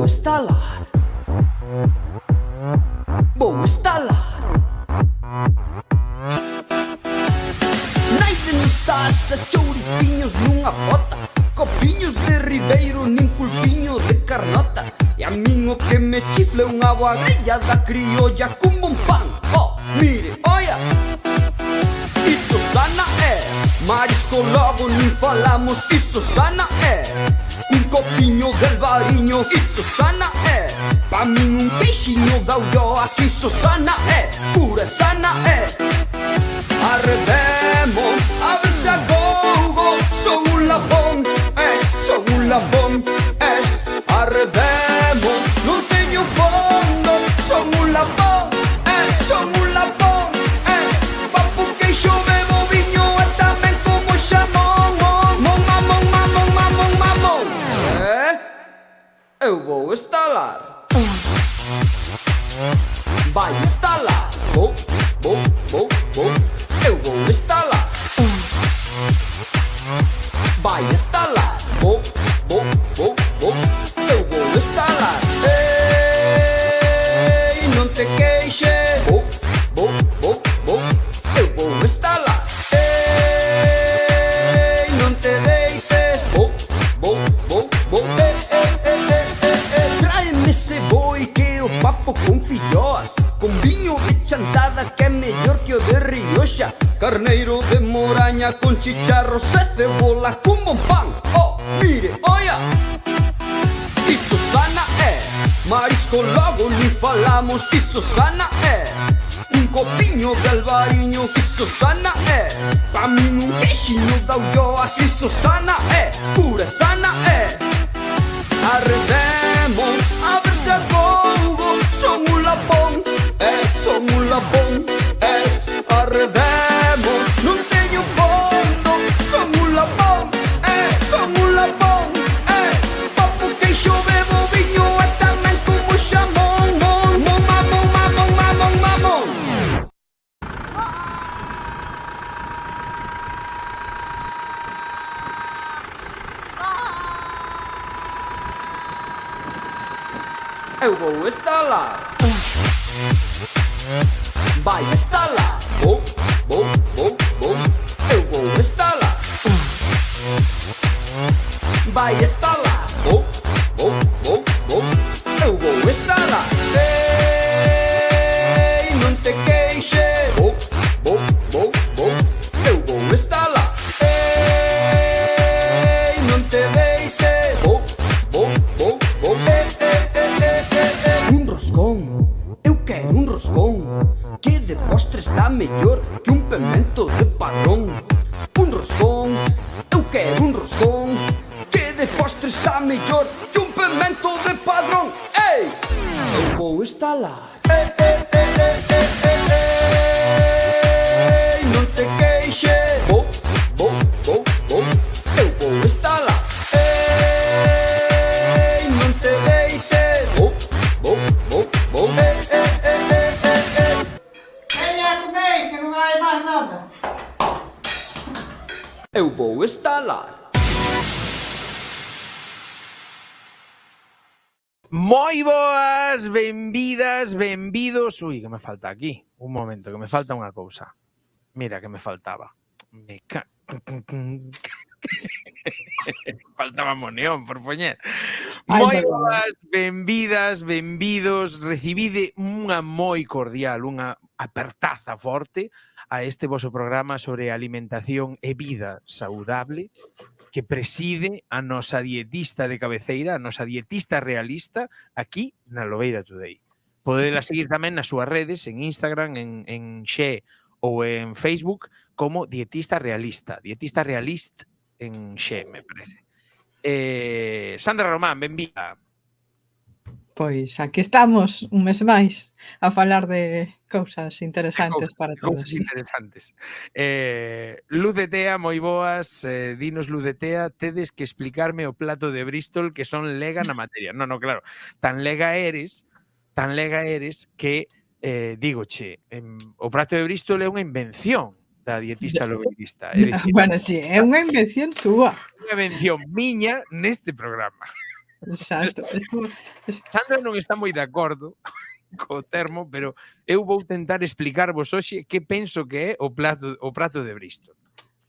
vou estalar. Vou estalar. Naide nos taza, chouripiños nunha bota, copiños de Ribeiro nin pulpiño de Carnota. E a min o que me chifle unha boa grellada criolla cun bon pan. Oh, mire, oia, iso sana é. Marisco logo nin falamos, iso sana é. Un copiño del Bariño, iso sana é. Pa min un peixiño da Ulloa, iso sana é. Pura sana é. Arredemos, a ver se agogo. Son un labón, son un labón, arredemos, non teño fondo. Son un labón, son un labón, papo queixo bebo viño e tamén como xamón. Mon, mamón, mamón, mamón, mamón. Eu vou estalar. Vai estalar. Vou. Eu vou estalar. Vai estalar. Vou. Eu vou estalar. Ei, non te queixes. Vou. Eu vou estalar. Ei, non te deites. Vou. Tráeme ese boi que o papo con filloas, con viño de chantada que é mellor que o de Rioxa. Carneiro de moraña con chicharros e cebola cun bon pan. Oh, mire, oia, iso sana é. Marisco logo nin falamos, iso sana é. Un copiño de Albariño, iso sana é. Pa min un queixiño da Ulloa, iso sana é. Pura sana é. Arredemos, a ver se agogo. Son un labón, son un labón, arredemos, non teño fondo. Son un labón, papo queixo bebo viño e tamén como xamón. Mamón. Eu vou estalar. Vai estalar. Vou. Eu vou estalar. Vai estalar. Vou. Eu vou estalar. Ei, non te queixes. Vou. Eu vou estalar. Ei, non te deites. Vou. Un roscón. Eu quero un roscón que de postre está mellor que un pemento de Padrón. Un roscón, eu quero un roscón que de postre está mellor que un pemento de Padrón. Ei, eu vou estalar. Ei, non te queixes. Vou. Eu vou estalar. Ei, non te deites. Vou. Eu vou estalar. Moi boas, benvidas, benvidos. Ui, que me falta aquí. Un momento, que me falta unha cousa. Mira que me faltaba. Faltaba moneón, por poñer. Moi boas, benvidas, benvidos. Recibide unha moi cordial, unha apertaza forte a este voso programa sobre alimentación e vida saudable que preside a nosa dietista de cabeceira, a nosa dietista realista aquí na Lobeira Today. Podela seguir tamén nas súas redes, en Instagram, en Xe ou en Facebook, como dietista realista. Dietista realist en Xe, me parece. Sandra Román, benvida. Pois aquí estamos un mes máis a falar de cousas interesantes para todos. Cousas interesantes. Luz de Tea, moi boas. Dinos, Luz de Tea, tedes que explicarme o plato de Bristol que son lega na materia. No, claro. Tan lega eres que, dígoche, o prato de Bristol é unha invención da dietista lobeirista. Bueno, sí, é unha invención túa. Unha invención miña neste programa. Exacto. Sandra non está moi de acordo co termo, pero eu vou tentar explicarvos hoxe que penso que é o prato de Bristol.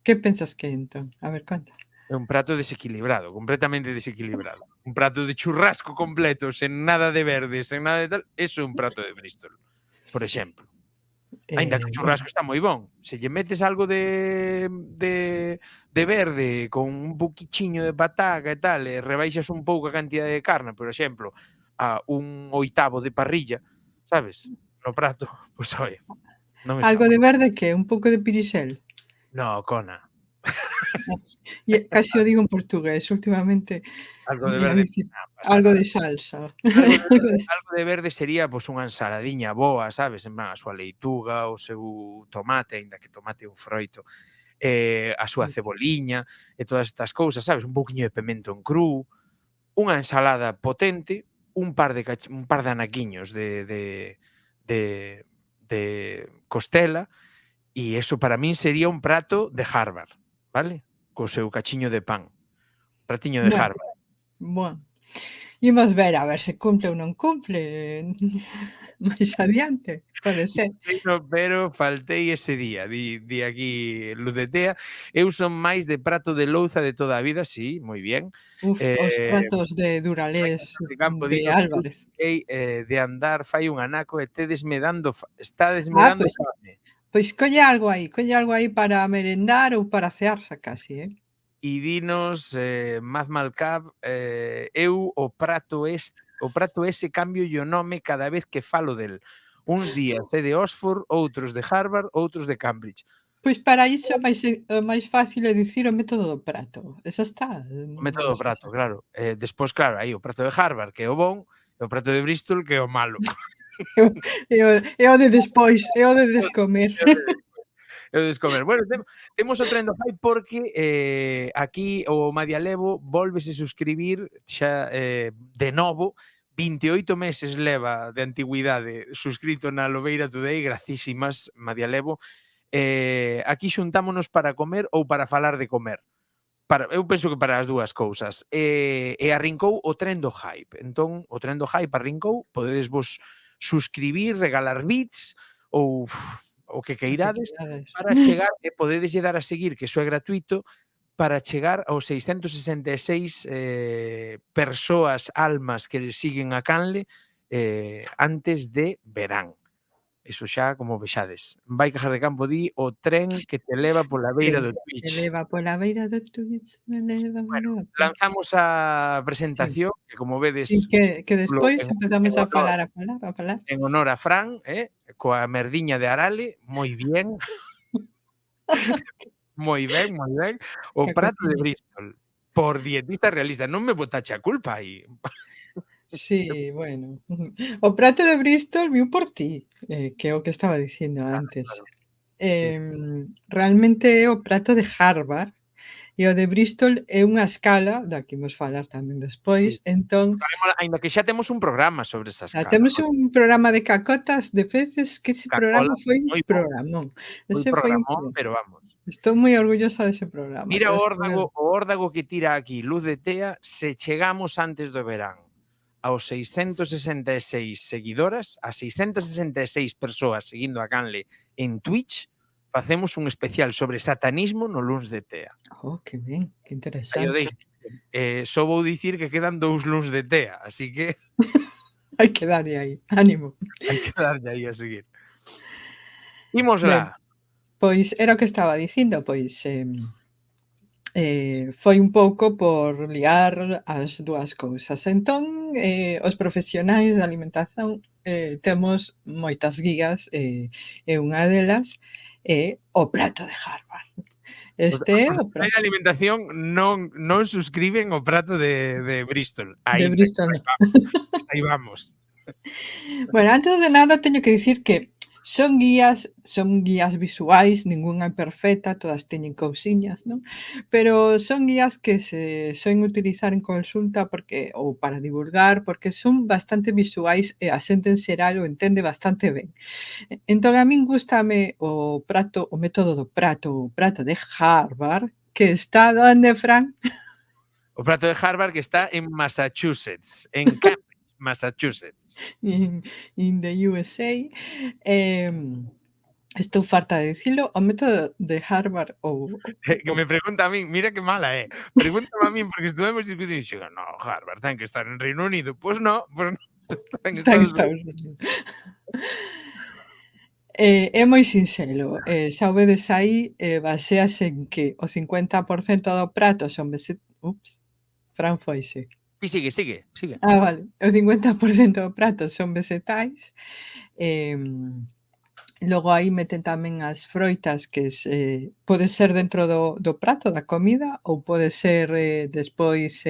Que pensas que é entón? A ver, conta. É un prato desequilibrado, completamente desequilibrado. Un prato de churrasco completo, sen nada de verde, sen nada de tal, eso é un prato de Bristol, por exemplo. Aínda que o churrasco está moi bon. Se lle metes algo de verde con un poquichiño de pataca e tal, e rebaixas un pouco a cantidade de carne, por exemplo, a un oitavo de parrilla, sabes? No prato, pois oye, non está Algo de mal. verde que? Un pouco de pirixel? No, cona. E casi o digo en portugués, últimamente Algo de ia verde, dicir non pasa algo nada. de salsa. Algo de verde sería pois unha ensaladiña boa, sabes? En plan, a súa leituga, o seu tomate, aínda que tomate é un froito, a súa ceboliña e todas estas cousas, sabes? Un pouquiño de pemento en cru, unha ensalada potente, un par de anaquiños de costela, e eso para min sería un prato de Harvard, vale? Co seu cachiño de pan. Pratiño de Bueno, Harvard. bueno. Imos ver a ver se cumple ou non cumple máis adiante, pode ser. Pero faltei ese día, di aquí Luz de Tea. Eu son máis de prato de louza de toda a vida, sí, moi bien. Os pratos de Duralés De campo de dinos eu Álvarez. fiquei, de andar fai un anaco e estádesme dando fame. Pois colle algo aí para merendar ou para cear xa casi, E dinos, Mazmalcab, eu o prato ese cambiolle o nome cada vez que falo del. Uns días é de Oxford, outros de Harvard, outros de Cambridge. Pois para iso o máis fácil é dicir o método do prato. Esa está, O non método vale do prato, claro. Despois, claro, aí o prato de Harvard, que é o bon, e o prato de Bristol, que é o malo. é o de despois, é o de descomer. É o descomer. Bueno, temos o Trend of Hype porque aquí o Madialevo volvese suscribir xa de novo. 28 meses leva de antigüidade suscrito na Lobeira Today, gracísimas, Madialevo. Aquí xuntámonos para comer ou para falar de comer. Eu penso que para as dúas cousas. E arrincou o Trend do Hype. Entón, o Trend do Hype arrincou, podedes vos suscribir, regalar bits ou o que queirades para chegar e podedeslle dar a seguir, que iso é gratuito, para chegar aos 666 persoas, almas que siguen a canle antes de verán. Iso xa, como vexades. Vai Cajar de Campo di o tren que te leva pola beira do Que Twitch. leva pola beira do Twitch, Bueno, lanzamos a presentación, que como vedes Sí, que despois empezamos a falar. en honor a Fran, coa merdiña de Arale, moi bien. Moi ben, moi ben. O Que prato de cociña. Bristol, por dietista realista. Non me botache a culpa aí. Sí, bueno. O prato de Bristol viu por ti, que é o que estaba dicindo antes. Claro, sí. Realmente é o prato de Harvard e o de Bristol é unha escala, da que imos falar tamén despois, Sí. entón Aínda que xa temos un programa sobre esa xa escala. temos un programa de cacotas de veces que ese Cacola, programa foi un moi bo, programón. moi Ese foi un programón, programa. pero vamos. Estou moi orgullosa dese programa. Mira Pero o órdago que tira aquí Luz de Tea, se chegamos antes do verán aos 666 seguidoras, a 666 persoas seguindo a canle en Twitch, facemos un especial sobre satanismo no Luns de Tea. Oh, que ben, que Aí o interesante. deixo. Só vou dicir que quedan 2 luns de Tea, así que Hai que darlle aí, ánimo. hai que darlle aí a seguir. Imos Ben, lá. pois era o que estaba dicindo, pois foi un pouco por liar as dúas cousas. Entón, os profesionais da alimentación temos moitas guías e unha delas é o prato de Harvard. Este é o Os de prato alimentación non suscriben o prato de Bristol. de Bristol. Aí vamos. Bueno, antes de nada teño que dicir que son guías visuais, ningunha é perfecta, todas teñen cousiñas, non? Pero son guías que se soen utilizar en consulta porque ou para divulgar, porque son bastante visuais e a xente en xeral o entende bastante ben. Entón a min gústame o método do prato, o prato de Harvard, que está onde, Fran? O prato de Harvard que está en Massachusetts, en Cambridge, Massachusetts. in the USA. Estou farta de dicilo, o método de Harvard Que me pregunta a min, mira que mala é. Pregúntame a min porque estuvemos discutindo e dixo, no, Harvard ten que estar en Reino Unido. Pois no, está en está en Estados Unidos. Estados Unidos. É moi sinxelo, xa o vedes aí, baséase en que o 50% do prato son Fran foise. E sigue. Vale, o 50% do prato son vegetais, logo aí meten tamén as froitas que pode ser dentro do prato da comida ou pode ser despois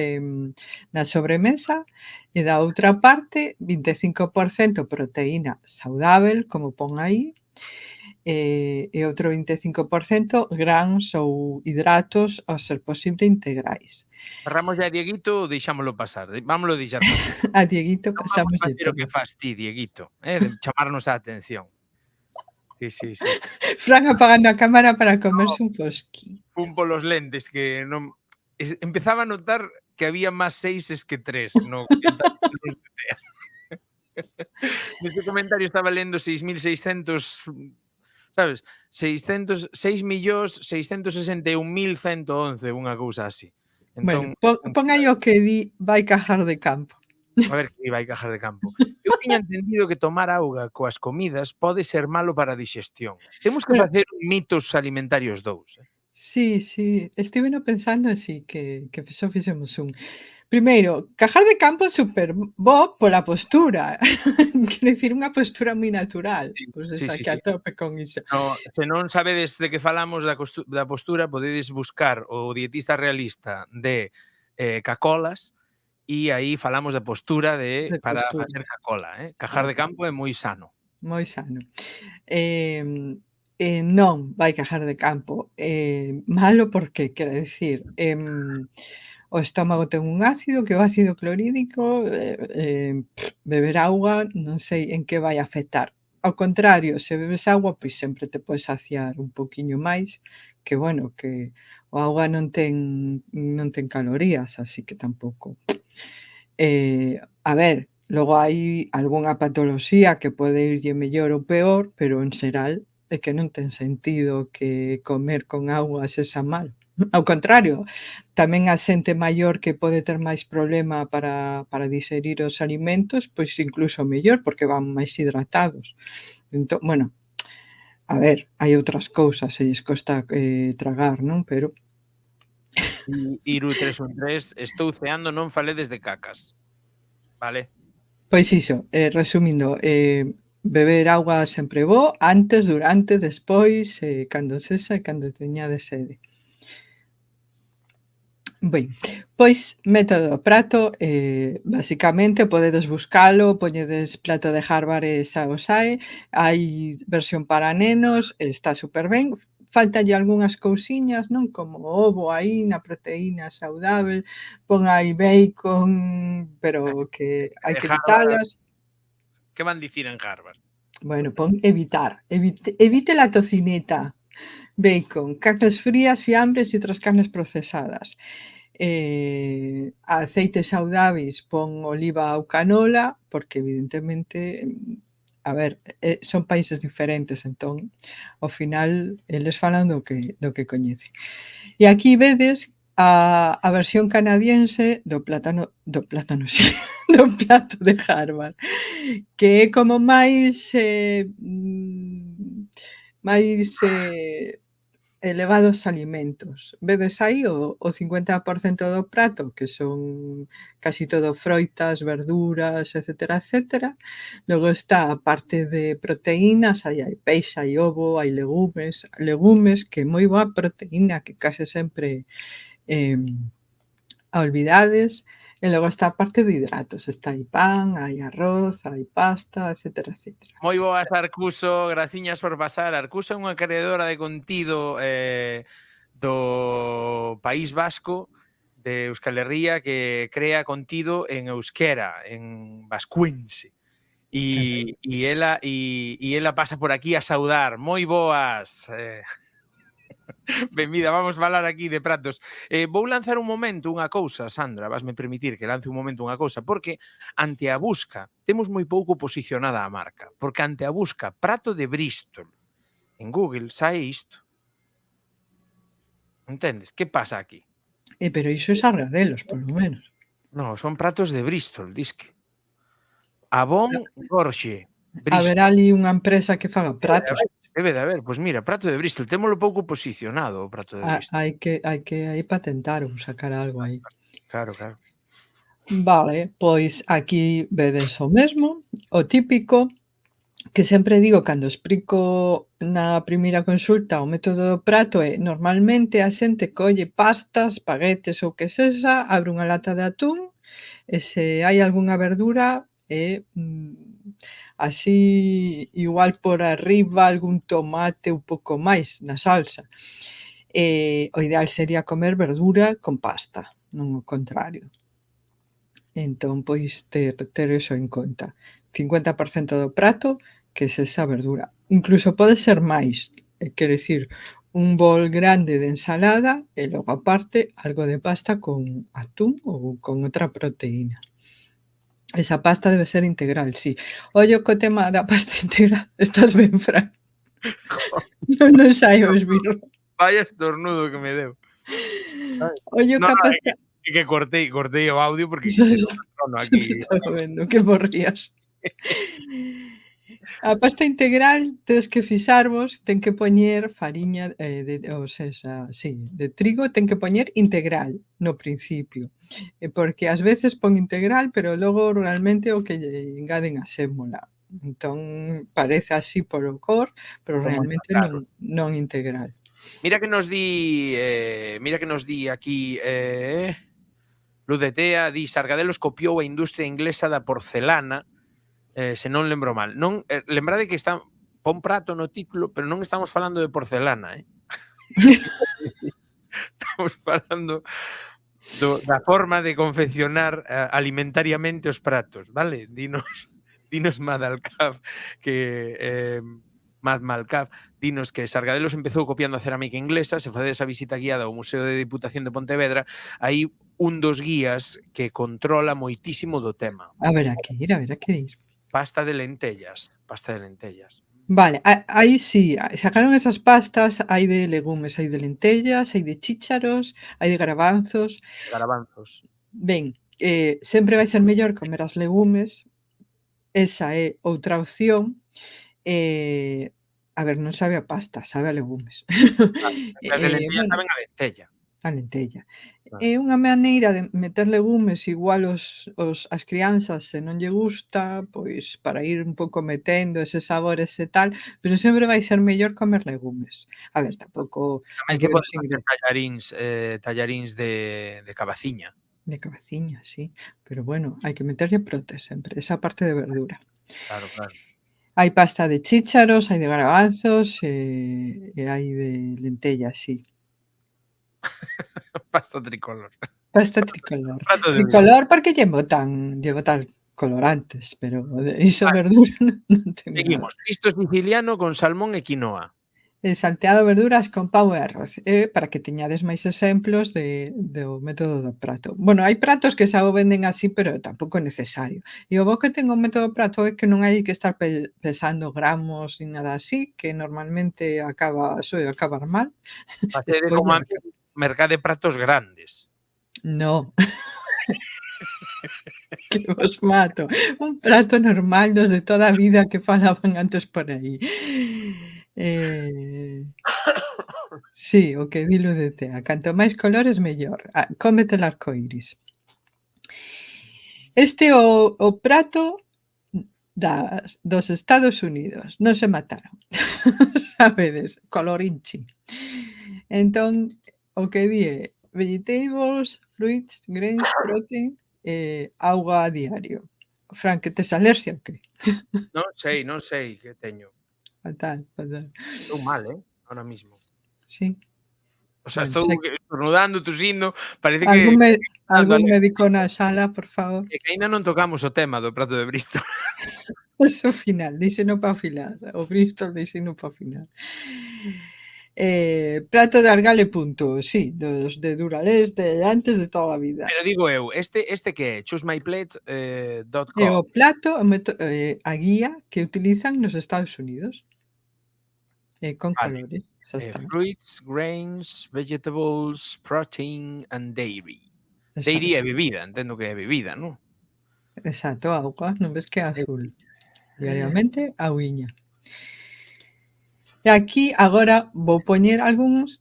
na sobremesa, e da outra parte 25% proteína saudábel, como pon aí, e outro 25% grans ou hidratos, ao ser posible integrais. Cerramos ya a Dieguito ou deixámolo pasar? Vámolo deixar pasar. A Dieguito Non vamos pasamos facer o que fas ti, Dieguito, de chamarnos a atención. Sí. Fran apagando a cámara para comerse un fosqui. Fun polos lentes que non... Empezaba a notar que había máis 6 que 3 no Neste comentario estaba lendo 6.600, sabes? 6.661.111, unha cousa así. Bueno, Entón, pon aí o que di vai cajar de campo. a ver que vai cajar de campo. Eu tiña entendido que tomar auga coas comidas pode ser malo para a dixestión. Temos que facer mitos alimentarios 2. Sí, estiveno pensando así que só fixemos un. Primeiro, cajar de campo é super bo pola postura. Quero dicir, unha postura moi natural. Pois esa que a tope con iso. No, se non sabedes de que falamos da postura, podedes buscar o dietista realista de cacolas e aí falamos da postura para facer cacola. Cajar de campo é moi sano. Moi sano. Non vai cajar de campo. Malo porque, quero dicir, o estómago ten un ácido, que é o ácido clorídico, beber auga non sei en que vai afectar. Ao contrario, se bebes agua, pois sempre te podes saciar un poquiño máis, que bueno, que o auga non ten calorías, así que tampouco. A ver, logo hai algunha patoloxía que pode irlle mellor ou peor, pero en xeral é que non ten sentido que comer con auga sexa mal. Ao contrario, tamén a xente maior que pode ter máis problema para digerir os alimentos, pois incluso mellor, porque van máis hidratados. Entón, bueno, a ver, hai outras cousas, se lles costa tragar, non? Pero Iru 313, estou ceando, non faledes de cacas. Vale? Pois iso, resumindo, beber auga sempre bo, antes, durante, despois, cando sexa e cando teñades sede. Ben, pois método do prato, basicamente podedes buscalo, poñedes plato de Harvard e xa os hai versión para nenos, está super ben, fáltalle algunhas cousiñas, non? Como o ovo aí na proteína saudábel, pon aí bacon, pero que hai que evitalas. Que van dicir en Harvard? Bueno, pon evitar, evite la tocineta, bacon, carnes frías, fiambres e outras carnes procesadas. Aceites saudáveis, pon oliva ou canola, porque evidentemente, a ver, son países diferentes, entón, ao final, eles falan do que coñecen. E aquí vedes a versión canadiense do plátano, sí, do plato de Harvard, que é como máis elevados alimentos. Vedes aí o 50% do prato, que son casi todo froitas, verduras, etcétera. Logo está a parte de proteínas, aí hai peixe, hai ovo, hai legumes, que é moi boa proteína, que case sempre a olvidades. E logo está a parte de hidratos, está aí pan, hai arroz, hai pasta, etcétera. Moi boas, Arcuso, graciñas por pasar. Arcuso é unha creadora de contido do País Vasco, de Euskal Herria, que crea contido en euskera, en vascuense. E ela pasa por aquí a saudar. Moi boas. Benvida, vamos falar aquí de pratos. Vou lanzar un momento unha cousa, Sandra, vasme permitir que lance un momento unha cousa, porque ante a busca temos moi pouco posicionada a marca, porque ante a busca prato de Bristol en Google sae isto. Entendes? Que pasa aquí? Pero iso é Sargadelos, polo menos. No, son pratos de Bristol, disque. Avon Gorxe, Bristol. Haberá ali unha empresa que faga pratos. Debe de haber, pois mira, prato de Bristol, témolo pouco posicionado o prato de Bristol. Hai que aí patentar ou sacar algo aí. Claro, claro. Vale, pois aquí vedes o mesmo, o típico que sempre digo cando explico na primeira consulta o método do prato é normalmente a xente colle pastas, espaguetes ou que sexa, abre unha lata de atún e se hai algunha verdura así igual por arriba algún tomate un pouco máis na salsa. O ideal sería comer verdura con pasta, non o contrario. Entón, pois ter iso en conta. 50% do prato que sexa verdura. Incluso pode ser máis, quero dicir, un bol grande de ensalada e logo aparte algo de pasta con atún ou con outra proteína. Esa pasta debe ser integral, sí. Ollo co tema da pasta integral, estás ben, Fran? Non sai o esbirro. Vaya estornudo que me deu. Ollo No, ca pasta... é que cortei o audio porque quixera un trono aquí. Estaba vendo que morrías. A pasta integral tedes que fixarvos, ten que poñer fariña de trigo, ten que poñer integral no principio, porque ás veces pon integral, pero logo realmente o que lle engaden a sémola. Entón parece así polo cor, pero Como realmente non integral. Mira que nos di aquí Luz de Tea, di Sargadelos copiou a industria inglesa da porcelana, se non lembro mal. Non, lembrade que pon prato no título, pero non estamos falando de porcelana, Estamos falando da forma de confeccionar alimentariamente os pratos, vale? Dinos Madalcaf que Mad Malcaf, dinos que Sargadelos empezou copiando a cerámica inglesa, se facedes a visita guiada ao Museo de Diputación de Pontevedra, hai un dos guías que controla moitísimo do tema. Haberá que ir. Pasta de lentellas. Vale, aí sí, sacaron esas pastas, hai de legumes, hai de lentellas, hai de chícharos, hai de garbanzos. Ben, sempre vai ser mellor comer as legumes, esa é outra opción. A ver, non sabe a pasta, sabe a legumes. As de lentellas saben a lentella. A lentella. É unha maneira de meter legumes igual as crianzas, se non lle gusta, pois para ir un pouco metendo eses sabores e tal, pero sempre vai ser mellor comer legumes. A ver, tampouco hai que ver os ingredientes. Tallaríns de cabaciña. De cabaciña, sí, pero bueno, hai que meterlle prote sempre, esa parte de verdura. Claro. Hai pasta de chícharos, hai de garbanzos e hai de lentellas, sí. Pasta tricolor. Tricolor porque lle botan colorantes, pero iso verdura non ten nada. Seguimos. Pisto siciliano con salmón e quinoa. Salteado de verduras con pavo e arroz, para que teñades máis exemplos do método do prato. Bueno, hai pratos que xa o venden así, pero tampouco é necesario. E o bo que ten o método do prato é que non hai que estar pesando gramos ni nada así, que normalmente soe acabar mal. Facede como a mercade pratos grandes. No. Que vos mato. Un prato normal dos de toda a vida que falaban antes por aí. Sí, o que di Luz de Tea. Canto máis colores, mellor. Cómete o arcoíris. Este o prato dos Estados Unidos. Non se mataron. Sabedes, colorinchi. Entón, o que di é vegetables, fruits, grains, protein, auga a diario. Fran, que tes alergia ou que? Non sei que teño. Fatal. Estou mal, ahora mismo. Sí. O sea, estou estornudando, tosindo, parece que... Algún médico na sala, por favor. É que ainda non tocamos o tema do prato de Bristol. Eso final, díxeno para o final. O Bristol díxeno para o final. Prato de argal e punto, sí, dos de Duralés de antes de toda a vida. Pero digo eu, este que é? É o choosmyplate.com. plato, a guía que utilizan nos Estados Unidos, con Vale. colores, xa está. Fruits, grains, vegetables, protein and dairy. Dairy é Exacto, bebida, entendo que é bebida, non? exacto, auga, non ves que é azul? Eh, Diariamente, auguiña. E aquí agora vou poñer algúns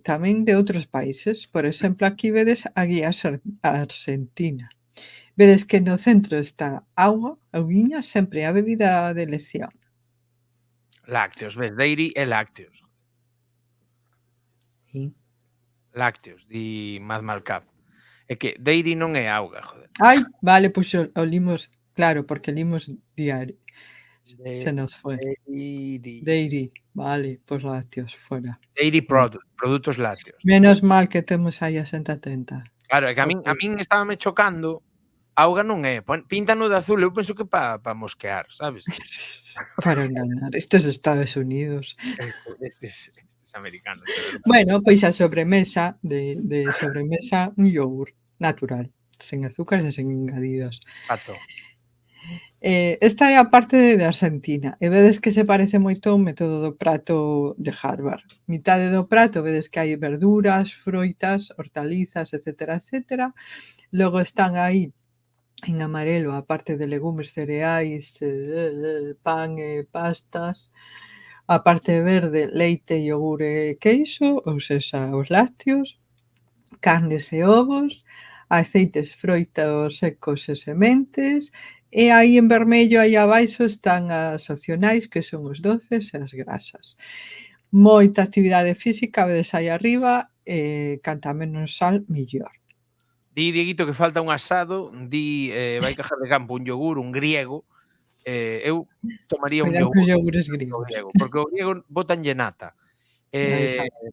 tamén de outros países. Por exemplo, aquí vedes a guía argentina. Vedes que no centro está auga, auguiña, sempre a bebida de elección. Lácteos, ves, dairy é lácteos. Sí. Lácteos, di Madmalcap. É que dairy non é auga, joder. Ai, vale, pois o limos, claro, porque limos diario. Se nos foi. Dairy, vale, pois lácteos, fora. Dairy produtos lácteos. Menos mal que temos aí a xente atenta. Claro, é que a Porque min estábame chocando, auga non é, píntano de azul, eu penso que pa mosquear, sabes? para enganar, estes Estados Unidos. Estes americanos, de verdade. Bueno, pois a sobremesa de sobremesa un iogur natural, sen azúcar e sen engadidos. Pato. Esta é a parte de Argentina e vedes que se parece moito ao método do prato de Harvard. Mitade do prato vedes que hai verduras, froitas, hortalizas, etcétera, etcétera. Logo están aí en amarelo a parte de legumes, cereais, pan e pastas. A parte verde, leite, iogur e queixo, ou sexa, os lácteos, carnes e ovos, aceites, froitos secos e sementes, e aí en vermello, aí abaixo, están as opcionais, que son os doces e as grasas. Moita actividade física, vedes aí arriba, canta menos sal, millor. Di Dieguito que falta un asado, di vai cajar de campo un yogur, un griego, eu tomaría un Cuidado cos yogur iogures o griegos. griego, porque o griego botanlle nata. Exacto.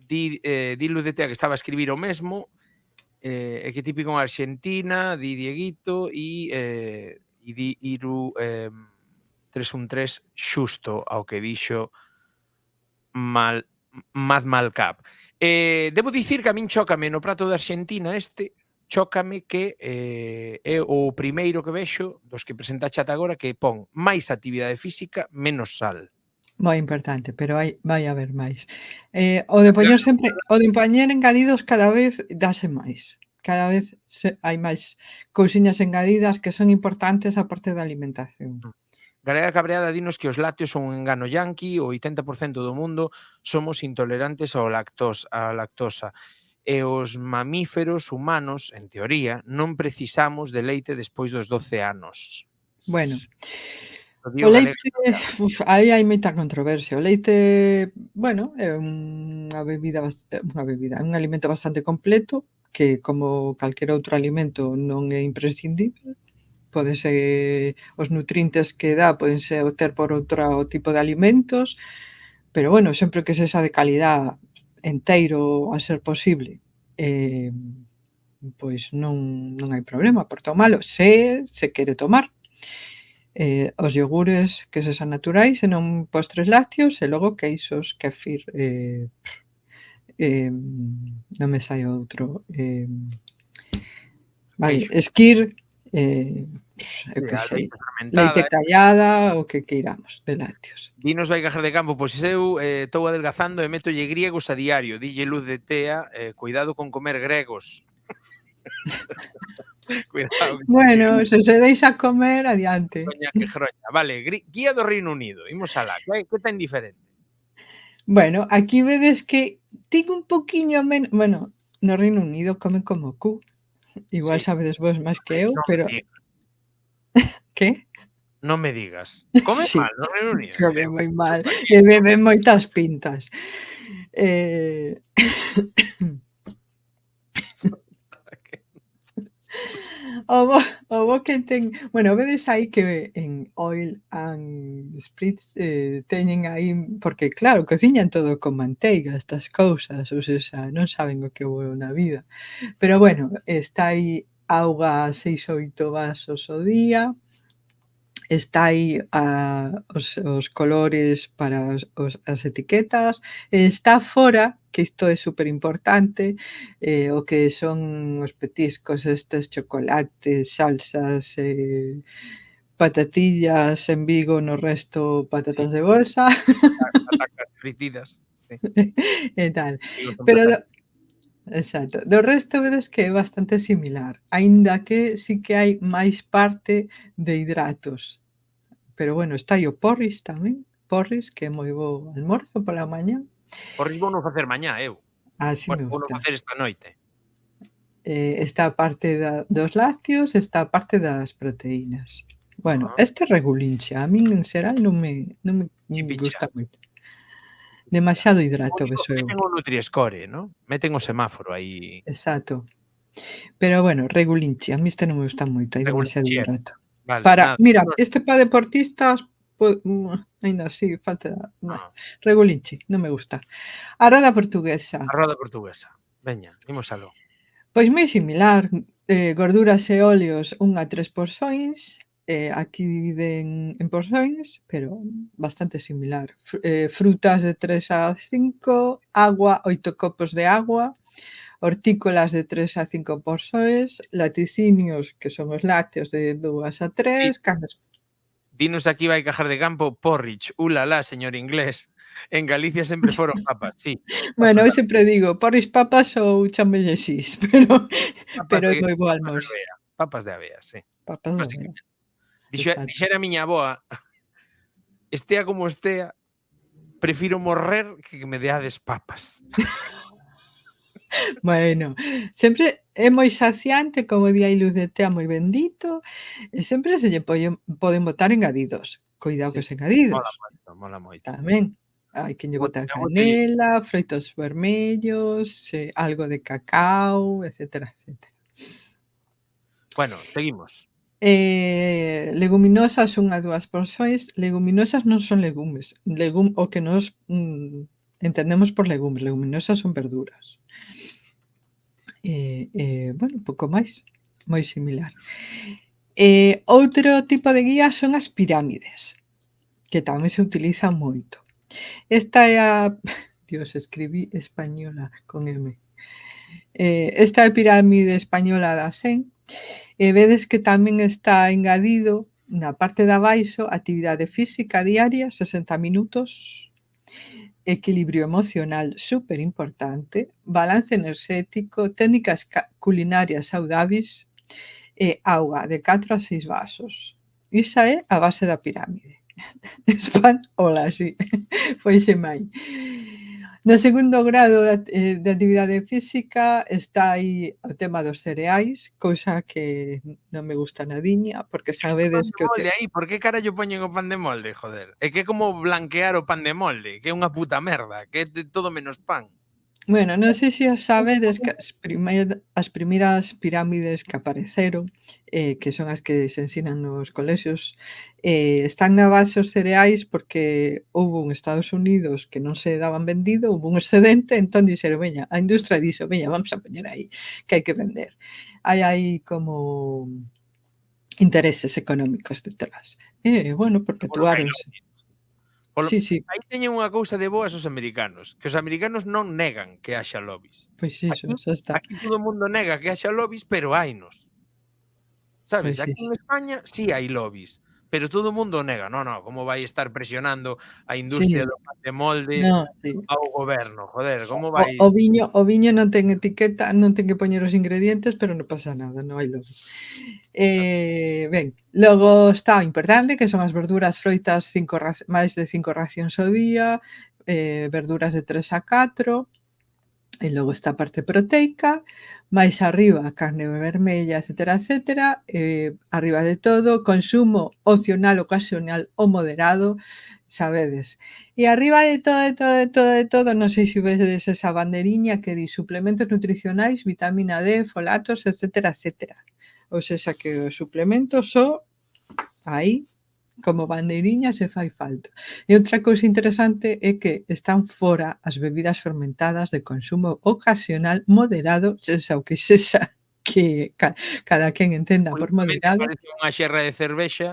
Di Ludetea que estaba a escribir o mesmo, e que típico en Arxentina, di Dieguito, e di Iru 313 xusto ao que dixo Madmalcap. Debo dicir que a min chócame no prato de Arxentina chócame que é o primeiro que vexo dos que presentache ata agora que pon máis actividade física, menos sal. Moi importante, pero vai haber máis. O de poñer sempre, o de poñer engadidos cada vez dáse máis. Cada vez hai máis cousiñas engadidas que son importantes á parte da alimentación. Galega Cabreada dinos que os lácteos son un engano yanqui, o 80% do mundo somos intolerantes á lactosa. E os mamíferos humanos, en teoría, non precisamos de leite despois dos 12 anos. Bueno, O o leite, aí hai moita controversia. O leite, bueno, é unha bebida, un alimento bastante completo que, como calquera outro alimento, non é imprescindible. Pódense, os nutrientes que dá pódense obter por outro tipo de alimentos, pero bueno, sempre que sexa de calidad, enteiro a ser posible, pois non hai problema por tomalo, se quere tomar. Os iogures que sexan naturais e non postres lácteos, e logo queixos, kéfir, non me sai outro, vale, esquir, eu que sei, leite callada, o que queiramos de lácteos. Dinos vai cajar de campo, pois eu estou adelgazando e métolle griegos a diario, dille Luz de Tea, cuidado con comer gregos. Cuidado. Bueno, se deixa comer, adiante. Groña que groña. Vale, guía do Reino Unido, imos alá, que ten diferente? Bueno, aquí vedes que ten un poquiño menos, bueno, no Reino Unido comen como cu, igual Sí. sabedes vos máis que eu, Non pero me digas. que? Non me digas. Come Sí, mal no Reino Unido. come moi mal e beben moitas pintas. O bo que ten, bueno, vedes aí que en Oil and Spirits teñen aí, porque claro, cociñan todo con manteiga, estas cousas, ou seja, non saben o que houbo na vida. Pero bueno, está aí auga 6 ou 8 vasos ao día, Está aí os colores para as etiquetas, está fora, que isto é superimportante, o que son os petiscos estes, chocolates, salsas, patatillas en Vigo, no resto Sí, patatas de bolsa patacas fritidas, sí, e tal. digo son Pero patatas. exacto, do resto vedes que é bastante similar, aínda que sí que hai máis parte de hidratos. Pero bueno, está aí o porris tamén, porris, que é moi bo almorzo pola mañá. Porris vouno facer mañá eu. Así Bueno, me vouno gusta. facer esta noite. Está a parte dos lácteos, está a parte das proteínas. Bueno, Ah, este regulinche, a min en xeral non me chipichá. gusta moito. Demasiado hidrato Código vexo eu. meten o Nutri-Score, ¿no? Meten o semáforo aí, Exacto. Pero bueno, regulinche, a mí este non me gusta moito, hai demasiado regulinchiero. hidrato. Vale, Para nada, mira, unos este para deportistas, aínda así falta, regulinche, non me gusta. A roda portuguesa. a roda portuguesa. Veña, imos aló. Pois moi similar, gorduras e óleos 1 a 3 porcións, aquí dividen en porcións, pero bastante similar. Frutas de 3 a 5, agua, 8 copos de agua, hortícolas de 3 a 5 porcións, laticinios, que son os lácteos, de 2 a 3, carnes. Dinos aquí vai cajar de campo porridge. Ulala, señor inglés. En Galicia sempre foron papas, sí. Bueno, Papas eu de sempre digo porris papas ou chamellexís, pero é moi bo papas de almorzo. avea. Papas de avea, sí. Papas de avea, Básicamente. exacto. Dixera a miña avoa, estea como estea, prefiro morrer que me deades papas. Bueno, sempre é moi saciante, como di aí Luz de Tea, moi bendito, e sempre se lle poden botar engadidos. Coidado Sí, cos engadidos, mola moito, mola moito. tamén. Hai quen lle bota Eu bótolle canela, froitos vermellos, algo de cacao, etcétera, etcétera. bueno, seguimos. Leguminosas 1 a 2 porcións. Leguminosas non son legumes, o que nós entendemos por legumes, leguminosas son verduras. Bueno, pouco máis, moi similar. Outro tipo de guía son as pirámides, que tamén se utilizan moito. Esta é a Dios, escribí española con M. Esta é a pirámide española da Sen, e vedes que tamén está engadido na parte de abaixo actividade física diaria, 60 minutos, equilibrio emocional superimportante, balance enerxético, técnicas culinarias saudábeis e auga de 4 a 6 vasos. Iso é a base da pirámide. Hola, sí, foiseme aí. No segundo grado de actividade física está aí o tema dos cereais, cousa que non me gusta nadiña, porque Este pan sabedes de que molde aí, por que carallo poñen o pan de molde, joder? É que é como blanquear o pan de molde, que é unha puta merda, que é de todo menos pan. Bueno, non sei se os sabedes que as primeiras pirámides que apareceron, que son as que se ensinan nos colexios, están na base os cereais porque houbo en Estados Unidos que non se daban vendido, houbo un excedente, entón dixeron: "Veña, a industria dixo: "Veña, vamos a poñer aí, que hai que vender". Hai aí como intereses económicos detrás. Bueno, Seguro que hai perpetuáronse. lobbies. Polo Sí, sí, aí teñen unha cousa de boas os americanos, que os americanos non negan que haxa lobbies. pois iso, Aquí xa está. aquí todo o mundo nega que haxa lobbies, pero hainos. Sabes? Pois Aquí en iso. España sí hai lobbies, pero todo o mundo nega. No, no, como vai estar presionando a industria Sí, do pan de molde no, sí. ao goberno? Joder, como O vai? o viño o viño non ten etiqueta, non ten que poñer os ingredientes, pero non pasa nada, non hai lobbies. Ben, logo está o importante, que son as verduras, froitas, máis de 5 racións ao día, verduras de 3 a 4, e logo está a parte proteica, máis arriba carne vermella, etcétera, etcétera, arriba de todo, consumo opcional, ocasional ou moderado, sabedes. E arriba de todo, de todo, de todo, de todo, non sei se vedes esa banderiña que di suplementos nutricionais, vitamina D, folatos, etcétera, etcétera. Ou sexa que os suplementos só aí como bandeiriña se fai falta. E outra cousa interesante é que están fora as bebidas fermentadas de consumo ocasional moderado, sexa o que sexa que cada quen entenda por Honestamente moderado. parece unha xerra de cervexa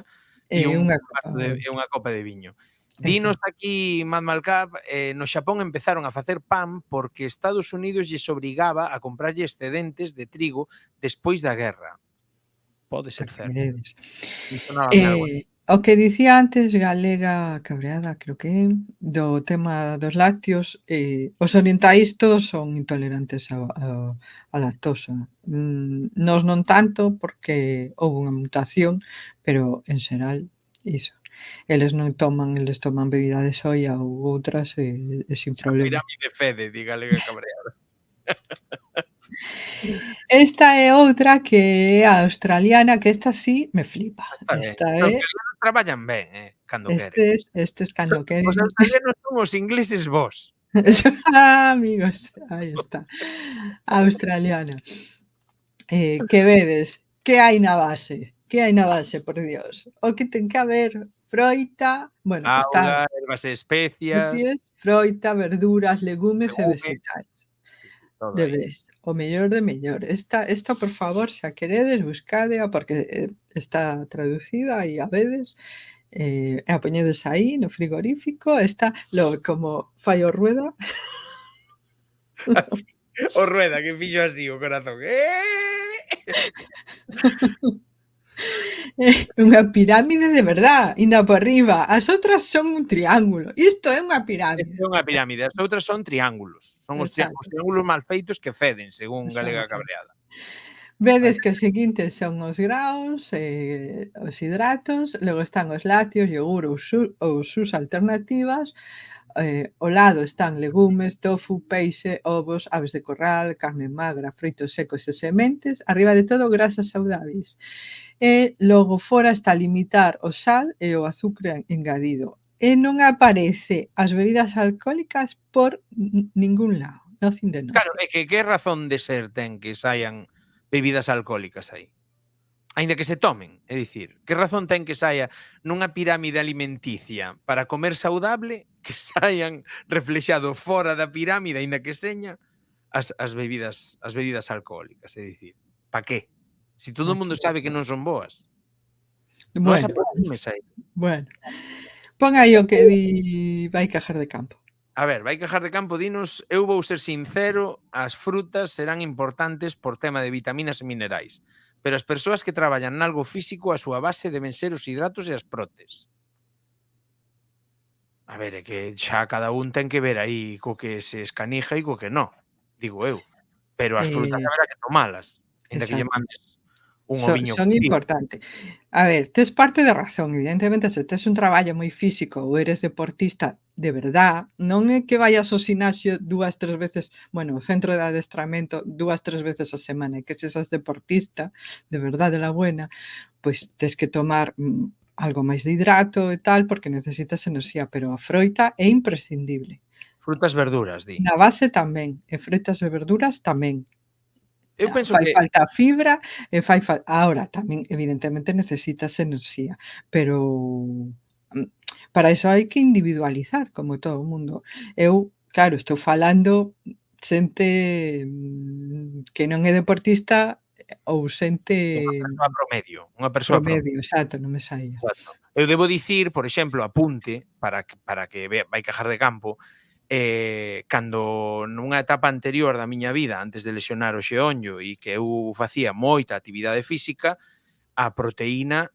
e un Unha copa, vaso vale. e unha copa de viño. Dinos Exacto. aquí Mad Malcap, no Xapón empezaron a facer pan porque Estados Unidos lles obrigaba a comprarlle excedentes de trigo despois da guerra. Pode Para ser que certo. miredes. Sonábame algo. O que dicía antes Galega Cabreada, creo que é, do tema dos lácteos, os orientais todos son intolerantes á lactosa. Nós non tanto, porque houbo unha mutación, pero en xeral iso. Eles toman bebida de soia ou outras sin Esa problema. pirámide fede, di Galega Cabreada. Esta é outra que é a australiana, que esta sí me flipa. Está ben. Esta Os é australianos traballan ben, cando queren. estes cando Os queren. australianos son os ingleses vós. Amigos, aí está. A australiana. Que vedes? Que hai na base? Que hai na base, por Dios? O que ten que haber froita, bueno, están Auga, ervas e especias, especies, froita, verduras, legumes e legumes. vegetais. Sí, todo De aí. best, o mellor de mellor. Esta por favor, se a queredes, buscádea porque, está traducida e a vedes, e a poñedes aí no frigorífico, está logo como fai o Rueda. Así, o Rueda que fixo así o corazón. Unha pirámide de verdad, inda por riba. As outras son un triángulo. Isto é unha Esta pirámide. é unha pirámide, as outras son triángulos. Son os Exacto, triángulos mal feitos que feden, según Galega exacto. Cabreada. Vedes que os seguintes son os graos, os hidratos, logo están os lácteos, iogur ou sus alternativas, ao lado están legumes, tofu, peixe, ovos, aves de corral, carne magra, froitos secos e sementes, arriba de todo grasas saudábeis. E logo fora está limitar o sal e o azucre engadido. E non aparece as bebidas alcohólicas por ningún lado. Nothing de Claro, nothing. é que razón de ser ten que saian bebidas alcohólicas aí? Aínda que se tomen, é dicir, que razón ten que saia nunha pirámide alimenticia para comer saudable que saian reflexado fora da pirámide, aínda que seña, as bebidas alcohólicas, é dicir, pa que? Si todo o mundo sabe que non son boas. Non as Bueno, aproximes aí. bueno. Pon aí o que di vai Cajar de Campo. A ver, vai Cajar de Campo, dinos, eu vou ser sincero, as frutas serán importantes por tema de vitaminas e minerais, pero as persoas que traballan nalgo físico, a súa base deben ser os hidratos e as protes. A ver, é que xa cada un ten que ver aí co que se escanija e co que non, digo eu. Pero as frutas Eh, haberá que tomalas, aínda que lle exacto. mandes un oviño Son cocido. importantes. A ver, tes parte de razón, evidentemente, se tes un traballo moi físico ou eres deportista de verdad, non é que vayas ao xinasio 2, 3 veces, bueno, ao centro de adestramento 2, 3 veces a semana, e que se sas deportista de verdad de la buena, pois tes que tomar, algo máis de hidrato e tal, porque necesitas enerxía, pero a froita é imprescindible. Frutas, verduras, di. Na base tamén, e froitas e verduras tamén. Eu penso Fai que falta fibra e fai ahora tamén evidentemente necesitas enerxía, pero, mm, para iso hai que individualizar como todo o mundo. Eu, claro, estou falando xente, que non é deportista ou xente unha persoa promedio, unha persoa promedio. promedio, exacto, non me saía. Exacto. Eu debo dicir, por exemplo, apunte para que vai Cajar de Campo, cando nunha etapa anterior da miña vida, antes de lesionar o xeonllo e que eu facía moita actividade física, a proteína